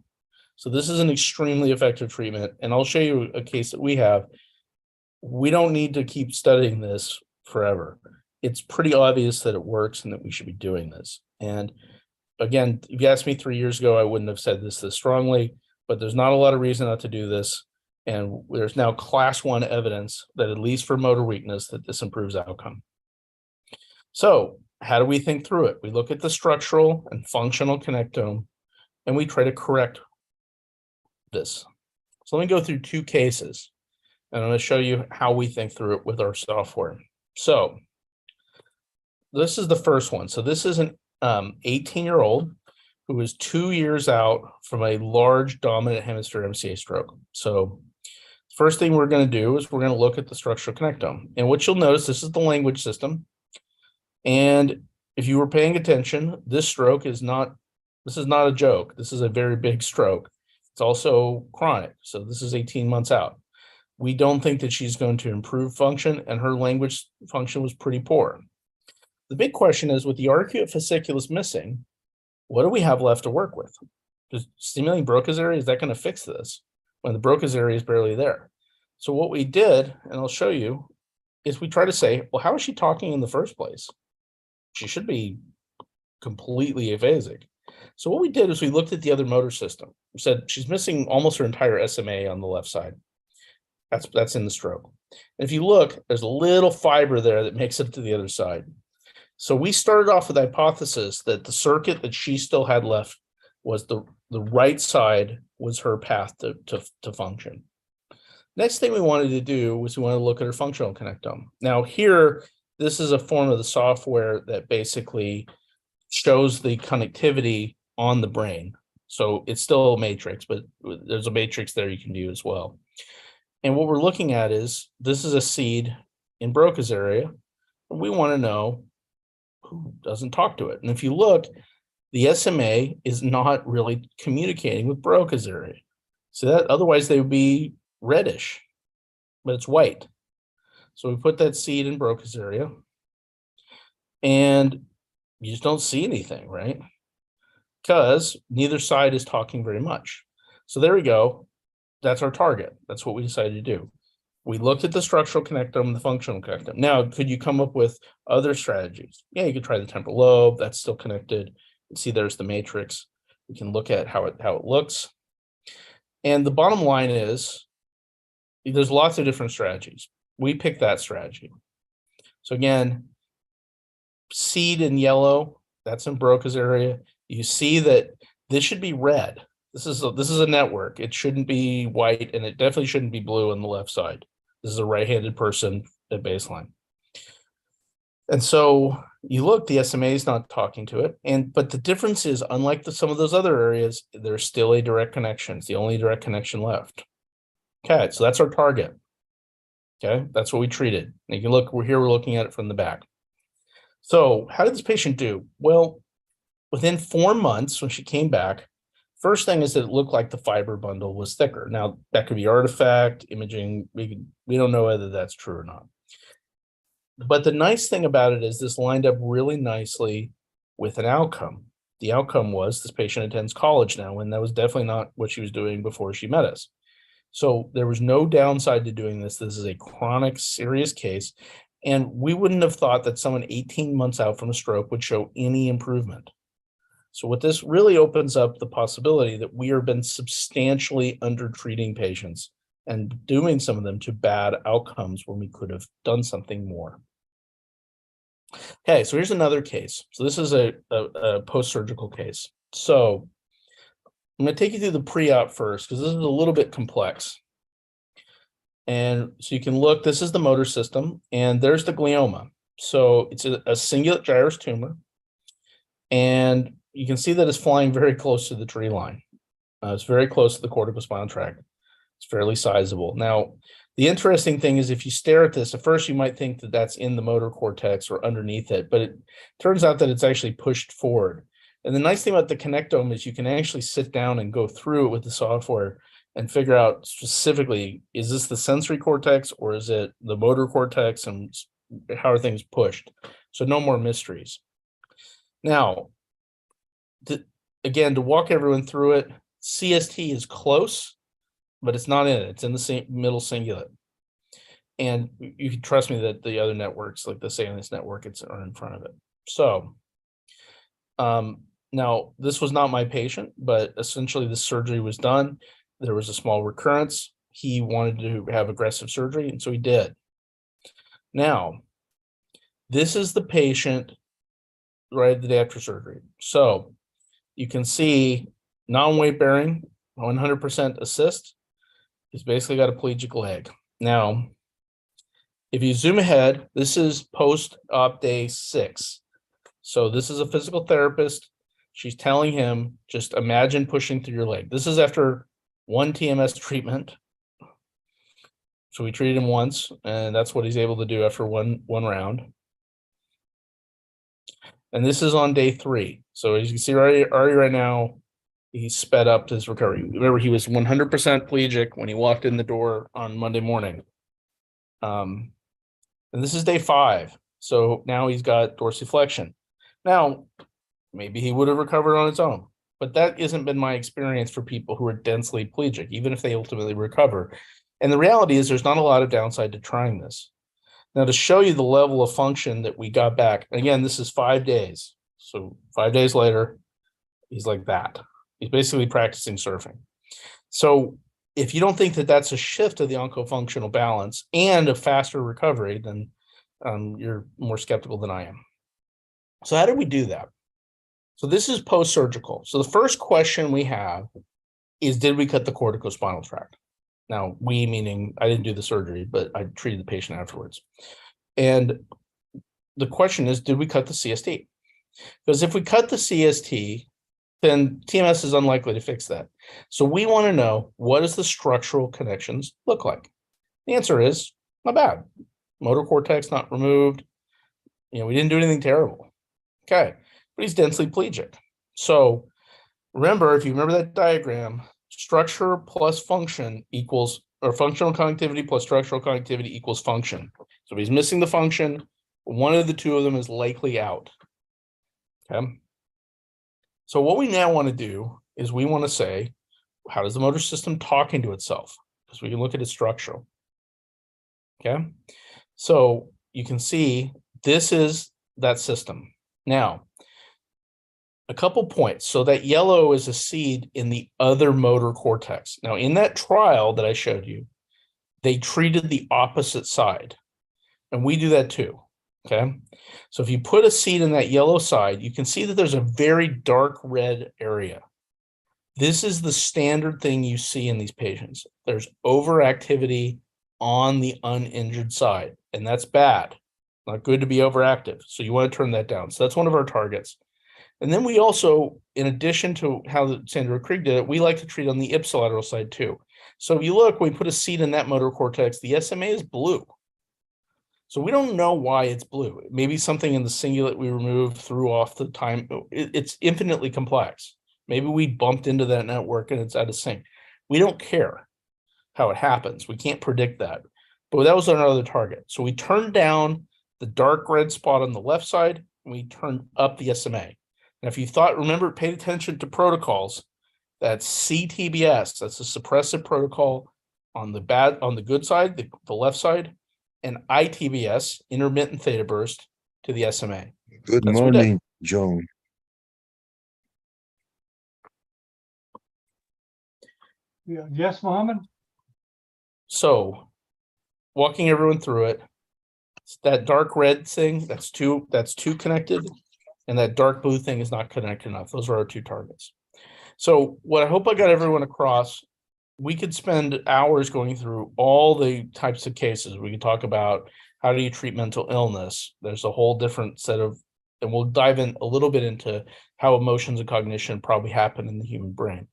F: So this is an extremely effective treatment, and I'll show you a case that we have. We don't need to keep studying this forever. It's pretty obvious that it works and that we should be doing this. And again, if you asked me 3 years ago, I wouldn't have said this strongly, but there's not a lot of reason not to do this. And there's now class 1 evidence that at least for motor weakness, that this improves outcome. So how do we think through it? We look at the structural and functional connectome, and we try to correct this. So let me go through 2 cases, and I'm going to show you how we think through it with our software. So this is the first one. So this is an 18-year-old who was 2 years out from a large dominant hemisphere MCA stroke. So first thing we're going to do is we're going to look at the structural connectome. And what you'll notice, this is the language system. And if you were paying attention, this stroke is not, this is not a joke. This is a very big stroke. It's also chronic. So this is 18 months out. We don't think that she's going to improve function, and her language function was pretty poor. The big question is, with the arcuate fasciculus missing, what do we have left to work with? Does stimulating Broca's area, is that going to fix this when the Broca's area is barely there? So what we did, and I'll show you, is we try to say, well, how is she talking in the first place? She should be completely aphasic. So what we did is we looked at the other motor system. We said she's missing almost her entire SMA on the left side. That's in the stroke. And if you look, there's a little fiber there that makes it to the other side. So we started off with the hypothesis that the circuit that she still had left was the right side was her path to function. Next thing we wanted to do was we wanted to look at her functional connectome. Now here, this is a form of the software that basically shows the connectivity on the brain. So it's still a matrix, but there's a matrix there you can view as well. And what we're looking at is, this is a seed in Broca's area. And we want to know who doesn't talk to it. And if you look, the SMA is not really communicating with Broca's area. So that otherwise they would be reddish, but it's white. So we put that seed in Broca's area, and you just don't see anything, right? Because neither side is talking very much. So there we go. That's our target. That's what we decided to do. We looked at the structural connectome, the functional connectome. Now, could you come up with other strategies? Yeah, you could try the temporal lobe. That's still connected. You see, there's the matrix. We can look at how it looks. And the bottom line is, there's lots of different strategies. We picked that strategy. So again, seed in yellow, that's in Broca's area. You see that this should be red. This is a network. It shouldn't be white, and it definitely shouldn't be blue on the left side. This is a right-handed person at baseline. And so you look, the SMA is not talking to it. But the difference is, unlike some of those other areas, there's still a direct connection. It's the only direct connection left. Okay, so that's our target. Okay, that's what we treated. And you can look, we're looking at it from the back. So how did this patient do? Well, within 4 months, when she came back, first thing is that it looked like the fiber bundle was thicker. Now, that could be artifact, imaging. We don't know whether that's true or not. But the nice thing about it is this lined up really nicely with an outcome. The outcome was this patient attends college now, and that was definitely not what she was doing before she met us. So there was no downside to doing this. This is a chronic, serious case, and we wouldn't have thought that someone 18 months out from a stroke would show any improvement. So what this really opens up the possibility that we have been substantially under-treating patients and doing some of them to bad outcomes when we could have done something more. Okay, so here's another case. So this is a post-surgical case. So I'm going to take you through the pre-op first, because this is a little bit complex. And so you can look, this is the motor system, and there's the glioma. So it's a cingulate gyrus tumor. And you can see that it's flying very close to the tree line. It's very close to the corticospinal tract. It's fairly sizable. Now, the interesting thing is, if you stare at this, at first you might think that that's in the motor cortex or underneath it, but it turns out that it's actually pushed forward. And the nice thing about the connectome is you can actually sit down and go through it with the software and figure out specifically, is this the sensory cortex or is it the motor cortex, and how are things pushed? So no more mysteries. Now, again, to walk everyone through it, CST is close, but it's not in it. It's in the same middle cingulate. And you can trust me that the other networks, like the Salient network, are in front of it. So now, this was not my patient, but essentially the surgery was done. There was a small recurrence. He wanted to have aggressive surgery, and so he did. Now, this is the patient right the day after surgery. So you can see non-weight bearing, 100% assist. He's basically got a pelagic leg. Now, if you zoom ahead, this is post-op day 6. So this is a physical therapist. She's telling him, just imagine pushing through your leg. This is after 1 TMS treatment. So we treated him once, and that's what he's able to do after one round. And this is on day 3. So as you can see already right now, he sped up his recovery. Remember, he was 100% plegic when he walked in the door on Monday morning. And this is day 5. So now he's got dorsiflexion. Now, maybe he would have recovered on its own, but that hasn't been my experience for people who are densely plegic, even if they ultimately recover. And the reality is there's not a lot of downside to trying this. Now, to show you the level of function that we got back, again, this is 5 days. So 5 days later, he's like that. He's basically practicing surfing. So if you don't think that that's a shift of the oncofunctional balance and a faster recovery, then you're more skeptical than I am. So how did we do that? So this is post-surgical. So the first question we have is, did we cut the corticospinal tract? Now, we meaning I didn't do the surgery, but I treated the patient afterwards. And the question is, did we cut the CST? Because if we cut the CST, then TMS is unlikely to fix that. So we want to know, what does the structural connections look like? The answer is not bad. Motor cortex not removed. We didn't do anything terrible. Okay, but he's densely plegic. So remember, if you remember that diagram, structure plus function equals, or functional connectivity plus structural connectivity equals function. So if he's missing the function, one of the two of them is likely out. Okay. So what we now want to do is we want to say, how does the motor system talk into itself? Because we can look at its structural. Okay. So you can see this is that system. Now, a couple points. So that yellow is a seed in the other motor cortex. Now, in that trial that I showed you, they treated the opposite side. And we do that too. Okay. So if you put a seed in that yellow side, you can see that there's a very dark red area. This is the standard thing you see in these patients. There's overactivity on the uninjured side, and that's bad. Not good to be overactive. So you want to turn that down. So that's one of our targets. And then we also, in addition to how Sandra Krieg did it, we like to treat on the ipsilateral side too. So if you look, we put a seed in that motor cortex, the SMA is blue. So we don't know why it's blue. Maybe something in the cingulate we removed threw off the time. It's infinitely complex. Maybe we bumped into that network and it's out of sync. We don't care how it happens. We can't predict that. But that was another target. So we turned down the dark red spot on the left side, and we turned up the SMA. Now, if you remember, paid attention to protocols, that's CTBS, that's a suppressive protocol on the good side, the left side, and ITBS, intermittent theta burst, to the SMA.
I: Good
F: That's
I: morning, John.
A: Yeah. Yes, Mohammed?
F: So, walking everyone through it, that dark red thing, that's two connected, and that dark blue thing is not connected enough. Those are our two targets. So what I hope I got everyone across, we could spend hours going through all the types of cases. We could talk about how do you treat mental illness. There's a whole different set of, and we'll dive in a little bit into how emotions and cognition probably happen in the human brain.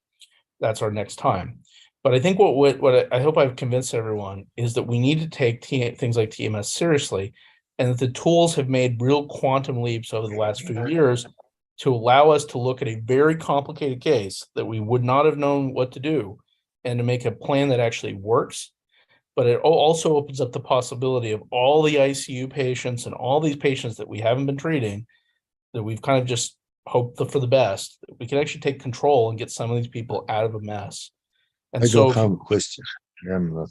F: That's our next time. But I think what I hope I've convinced everyone is that we need to take things like TMS seriously, and that the tools have made real quantum leaps over the last few years to allow us to look at a very complicated case that we would not have known what to do, and to make a plan that actually works. But it also opens up the possibility of all the ICU patients and all these patients that we haven't been treating, that we've kind of just hoped for the best. We can actually take control and get some of these people out of a mess. And
I: I
F: so,
I: don't have a question. I'm not.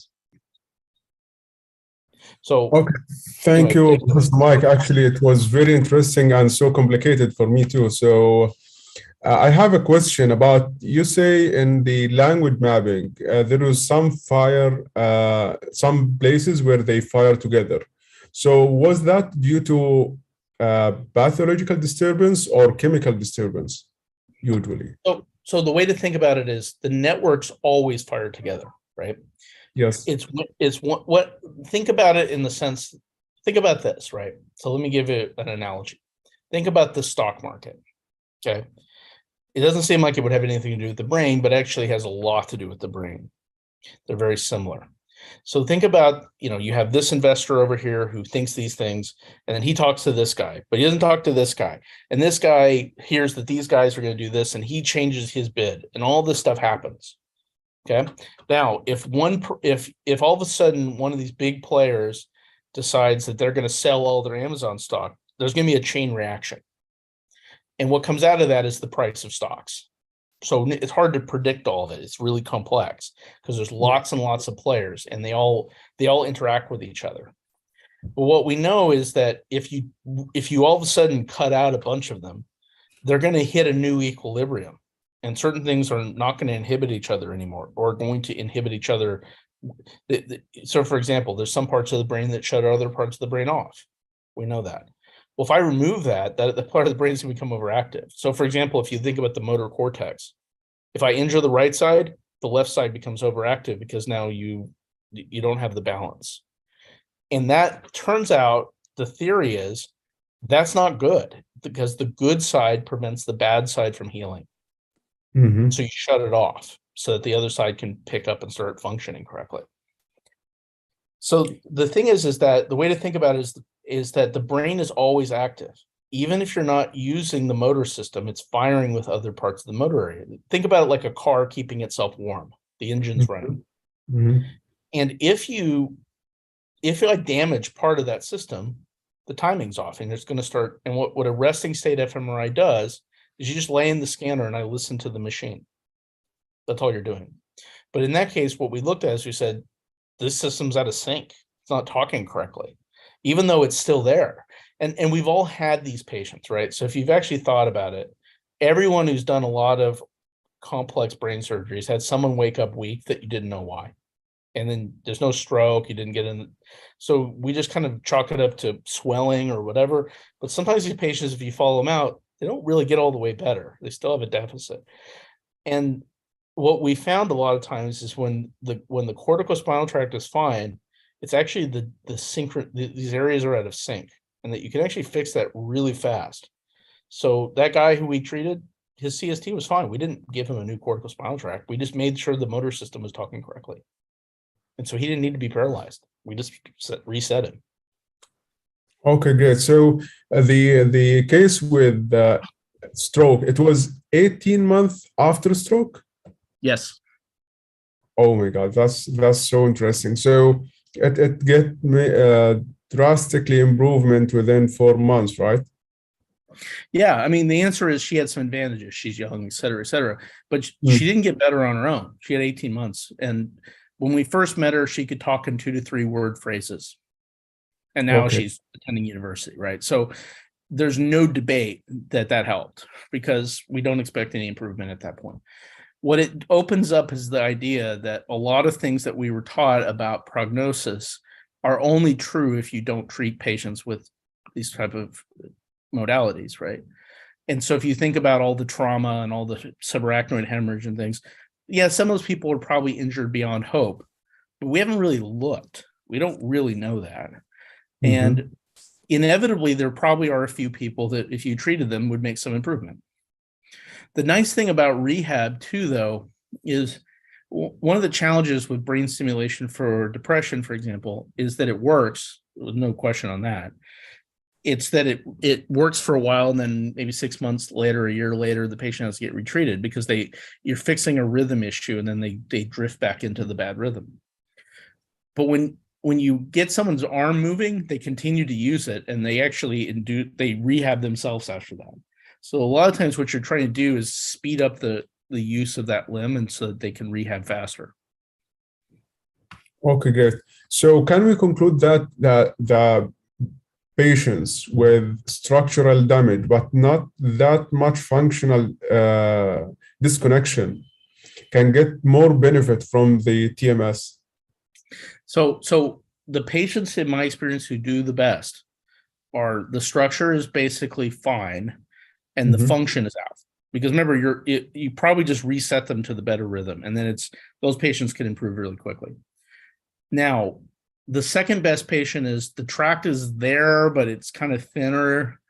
F: so
E: Okay, thank
F: anyway,
E: you, Professor Mike. Actually, it was very interesting and so complicated for me too. So I have a question about, you say in the language mapping, there was some places where they fire together. So was that due to pathological disturbance or chemical disturbance, usually?
F: So the way to think about it is the networks always fire together, right?
E: Yes.
F: It's what think about it in the sense, think about this, right? So let me give you an analogy. Think about the stock market, okay? It doesn't seem like it would have anything to do with the brain, but actually has a lot to do with the brain. They're very similar. So think about, you have this investor over here who thinks these things, and then he talks to this guy, but he doesn't talk to this guy. And this guy hears that these guys are going to do this, and he changes his bid, and all this stuff happens. Okay. Now, if all of a sudden one of these big players decides that they're going to sell all their Amazon stock, there's going to be a chain reaction. And what comes out of that is the price of stocks. So it's hard to predict all of it. It's really complex because there's lots and lots of players, and they all interact with each other. But what we know is that if you all of a sudden cut out a bunch of them, they're going to hit a new equilibrium, and certain things are not going to inhibit each other anymore, or going to inhibit each other. So, for example, there's some parts of the brain that shut other parts of the brain off. We know that. Well, if I remove that the part of the brain is going to become overactive. So, for example, if you think about the motor cortex, if I injure the right side, the left side becomes overactive because now you don't have the balance. And that turns out, the theory is that's not good, because the good side prevents the bad side from healing.
E: Mhm.
F: So you shut it off so that the other side can pick up and start functioning correctly. So the thing is that the way to think about it is that the brain is always active. Even if you're not using the motor system, it's firing with other parts of the motor area. Think about it like a car keeping itself warm. The engine's running.
E: Mhm.
F: And if I damage part of that system, the timing's off, and it's going to start. And what a resting state fMRI does is you just lay in the scanner and I listen to the machine. That's all you're doing. But in that case, what we looked at is we said, this system's out of sync. It's not talking correctly, even though it's still there. And we've all had these patients, right? So if you've actually thought about it, everyone who's done a lot of complex brain surgeries had someone wake up weak that you didn't know why. And then there's no stroke, you didn't get in. So we just kind of chalk it up to swelling or whatever. But sometimes these patients, if you follow them out, they don't really get all the way better. They still have a deficit. And what we found a lot of times is when the corticospinal tract is fine, it's actually these areas are out of sync, and that you can actually fix that really fast. So that guy who we treated, his CST was fine. We didn't give him a new corticospinal tract. We just made sure the motor system was talking correctly. And so he didn't need to be paralyzed. We just reset him.
E: Okay, great. So the case with stroke, it was 18 months after stroke?
F: Yes.
E: Oh my God, that's so interesting. So it get drastically improvement within 4 months, right?
F: Yeah, I mean, the answer is she had some advantages. She's young, et cetera, but she didn't get better on her own. She had 18 months. And when we first met her, she could talk in 2 to 3 word phrases. And now she's attending university, right? So there's no debate that helped, because we don't expect any improvement at that point. What it opens up is the idea that a lot of things that we were taught about prognosis are only true if you don't treat patients with these type of modalities, right? And so if you think about all the trauma and all the subarachnoid hemorrhage and things, yeah, some of those people are probably injured beyond hope, but we haven't really looked. We don't really know that. And inevitably, there probably are a few people that if you treated them would make some improvement. The nice thing about rehab too, though, is one of the challenges with brain stimulation for depression, for example, is that it works. There's no question on that. It's that it works for a while, and then maybe 6 months later, a year later, the patient has to get retreated because you're fixing a rhythm issue, and then they drift back into the bad rhythm. But when you get someone's arm moving, they continue to use it, and they actually they rehab themselves after that. So a lot of times what you're trying to do is speed up the use of that limb, and so that they can rehab faster.
E: Okay, good. So can we conclude that the patients with structural damage, but not that much functional disconnection, can get more benefit from the TMS?
F: So the patients, in my experience, who do the best are the structure is basically fine and the function is out. Because remember, you probably just reset them to the better rhythm, and then those patients can improve really quickly. Now, the second best patient is the tract is there, but it's kind of thinner,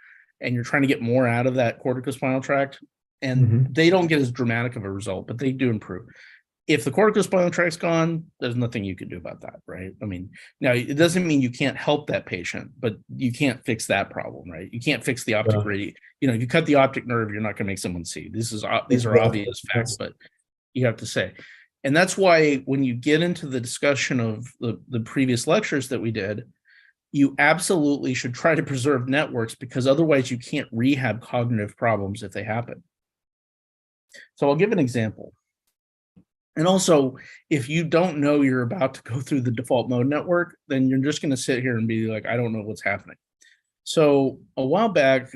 F: and you're trying to get more out of that corticospinal tract, and they don't get as dramatic of a result, but they do improve. if the corticospinal tract's gone, there's nothing you can do about that, right? I mean, now it doesn't mean you can't help that patient, but you can't fix that problem, right? You can't fix the optic radius. You know, if you cut the optic nerve, you're not going to make someone see. These are obvious facts, but you have to say. And that's why when you get into the discussion of the previous lectures that we did, you absolutely should try to preserve networks, because otherwise you can't rehab cognitive problems if they happen. So I'll give an example. And also, if you don't know you're about to go through the default mode network, then you're just going to sit here and be like, I don't know what's happening. So a while back,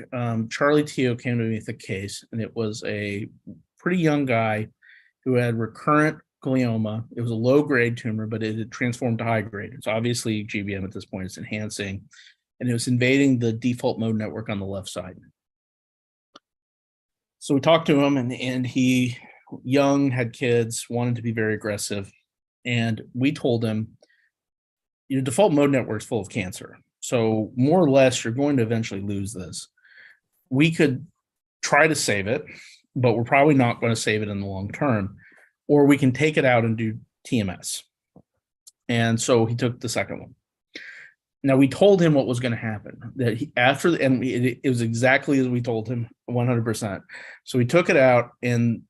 F: Charlie Teo came to me with a case, and it was a pretty young guy who had recurrent glioma. It was a low-grade tumor, but it had transformed to high-grade. It's obviously GBM at this point. It's enhancing, and it was invading the default mode network on the left side. So we talked to him, and he, young, had kids, wanted to be very aggressive. And we told him, your default mode network is full of cancer. So more or less, you're going to eventually lose this. We could try to save it, but we're probably not going to save it in the long term. Or we can take it out and do TMS. And so he took the second one. Now, we told him what was going to happen, that it was exactly as we told him, 100%. So we took it out on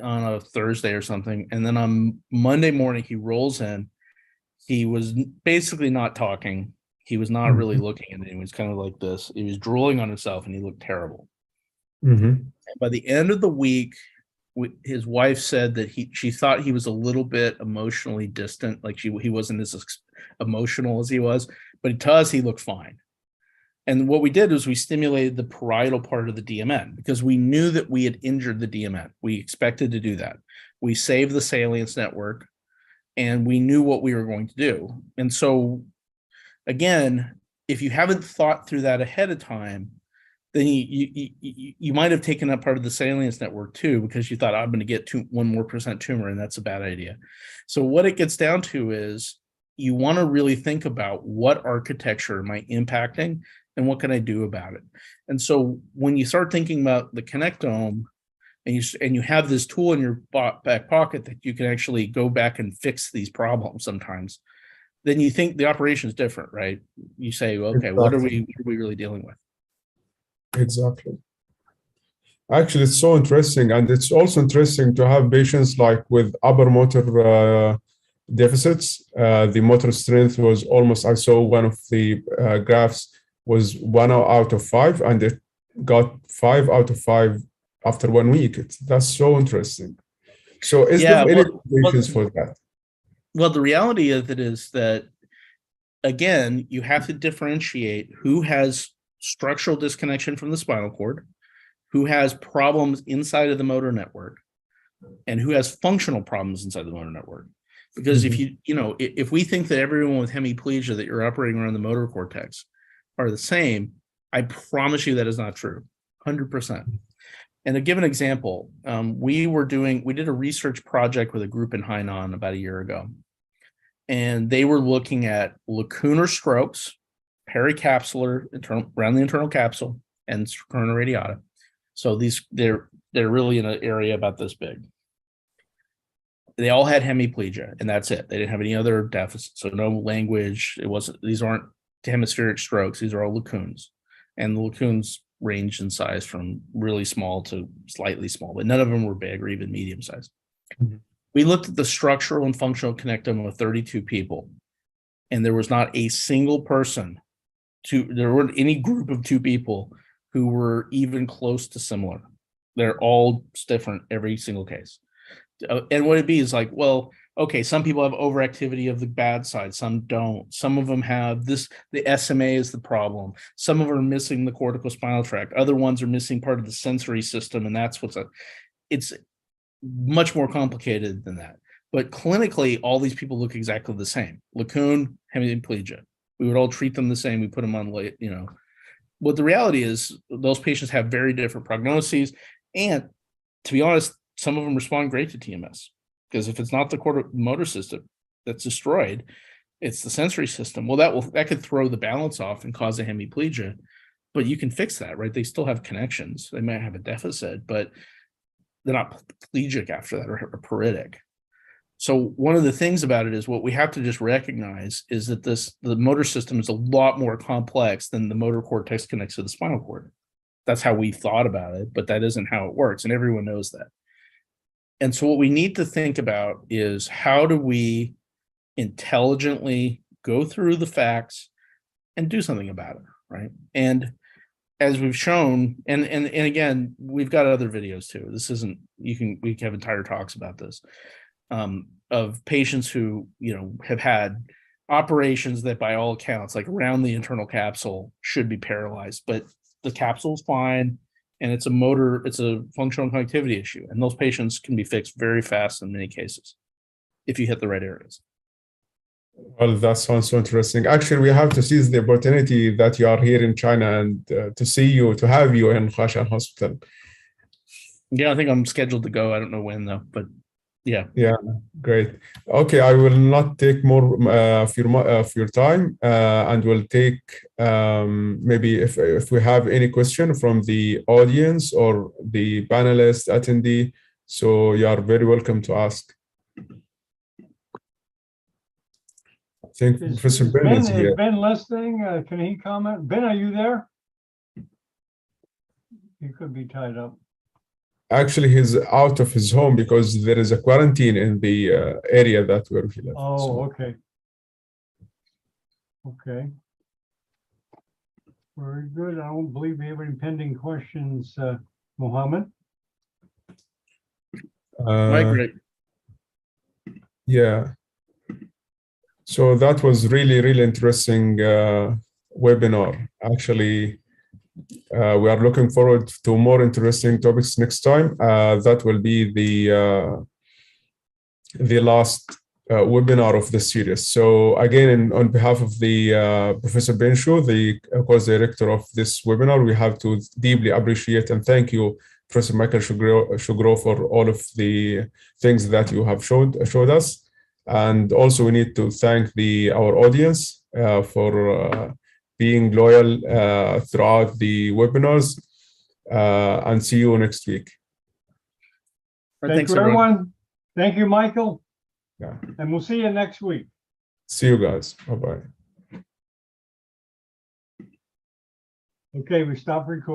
F: a Thursday or something. And then on Monday morning, he rolls in. He was basically not talking. He was not really looking at anyone. He was kind of like this. He was drooling on himself, and he looked terrible. By the end of the week, his wife said that she thought he was a little bit emotionally distant, like he wasn't as emotional as he was, but to us, he looked fine. And what we did was we stimulated the parietal part of the DMN, because we knew that we had injured the DMN. We expected to do that. We saved the salience network, and we knew what we were going to do. And so, again, if you haven't thought through that ahead of time, then you might have taken up part of the salience network too, because you thought, I'm going to get 1% more tumor, and that's a bad idea. So what it gets down to is you want to really think about what architecture am I impacting and what can I do about it. And so when you start thinking about the connectome, and you have this tool in your back pocket that you can actually go back and fix these problems sometimes, then you think the operation is different, right? You say, okay, exactly. What are we really dealing with?
E: Exactly. Actually, it's so interesting. And it's also interesting to have patients like with upper motor deficits. The motor strength was almost, I saw one of the graphs was 1 out of 5, and it got 5 out of 5 after 1 week. That's so interesting. So is there any patients for that?
F: Well, the reality of it is that, again, you have to differentiate who has structural disconnection from the spinal cord, who has problems inside of the motor network, and who has functional problems inside the motor network. Because if we think that everyone with hemiplegia that you're operating around the motor cortex are the same, I promise you that is not true, 100%. And to give an example, we did a research project with a group in Hainan about a year ago, and they were looking at lacunar strokes, pericapsular around the internal capsule, and corona radiata. So they're really in an area about this big. They all had hemiplegia, and that's it. They didn't have any other deficits, so no language. These aren't hemispheric strokes. These are all lacunes, and the lacunes range in size from really small to slightly small, but none of them were big or even medium size. We looked at the structural and functional connectome of 32 people, and there was not a single person. There weren't any group of 2 people who were even close to similar. They're all different every single case. And what it'd be is like, well, okay, some people have overactivity of the bad side, some don't. Some of them have this, the SMA is the problem. Some of them are missing the corticospinal tract. Other ones are missing part of the sensory system, and that's it's much more complicated than that. But clinically, all these people look exactly the same. Lacunar, hemiplegia. We would all treat them the same. We put them on, What the reality is, those patients have very different prognoses. And to be honest, some of them respond great to TMS, because if it's not the motor system that's destroyed, it's the sensory system. Well, that could throw the balance off and cause a hemiplegia, but you can fix that, right? They still have connections. They might have a deficit, but they're not plegic after that or peritic. So one of the things about it is what we have to just recognize is that the motor system is a lot more complex than the motor cortex connects to the spinal cord. That's how we thought about it, but that isn't how it works, and everyone knows that. And so what we need to think about is how do we intelligently go through the facts and do something about it, right? And as we've shown, and again, we've got other videos too. This isn't, we have entire talks about this, of patients who, have had operations that by all accounts, like around the internal capsule, should be paralyzed, but the capsule's fine, and it's a functional connectivity issue. And those patients can be fixed very fast in many cases if you hit the right areas.
E: Well, that sounds so interesting. Actually, we have to seize the opportunity that you are here in China and to have you in Khashan Hospital.
F: Yeah, I think I'm scheduled to go. I don't know when though, but yeah.
E: Yeah, great. Okay, I will not take more of your time, and will take maybe if we have any question from the audience or the panelist attendee. So you are very welcome to ask. I think Professor Ben is here.
A: Is Ben listening? Can he comment? Ben, are you there? He could be tied up.
E: Actually, he's out of his home because there is a quarantine in the area that where he lives.
A: Oh,
E: So,
A: okay. Okay. Very good. I don't believe we have any pending questions, Mohammed.
F: Mike,
E: yeah. So that was really, really interesting webinar. Actually, we are looking forward to more interesting topics next time. That will be the last webinar of the series. So again, on behalf of the Professor Benshu, the course director of this webinar, we have to deeply appreciate and thank you, Professor Michael Sughrue, for all of the things that you have showed us. And also we need to thank our audience for being loyal throughout the webinars, and see you next week.
A: Thank you, everyone. Thank you, Michael.
E: Yeah.
A: And we'll see you next week.
E: See you guys. Bye-bye.
A: Okay, we stop recording.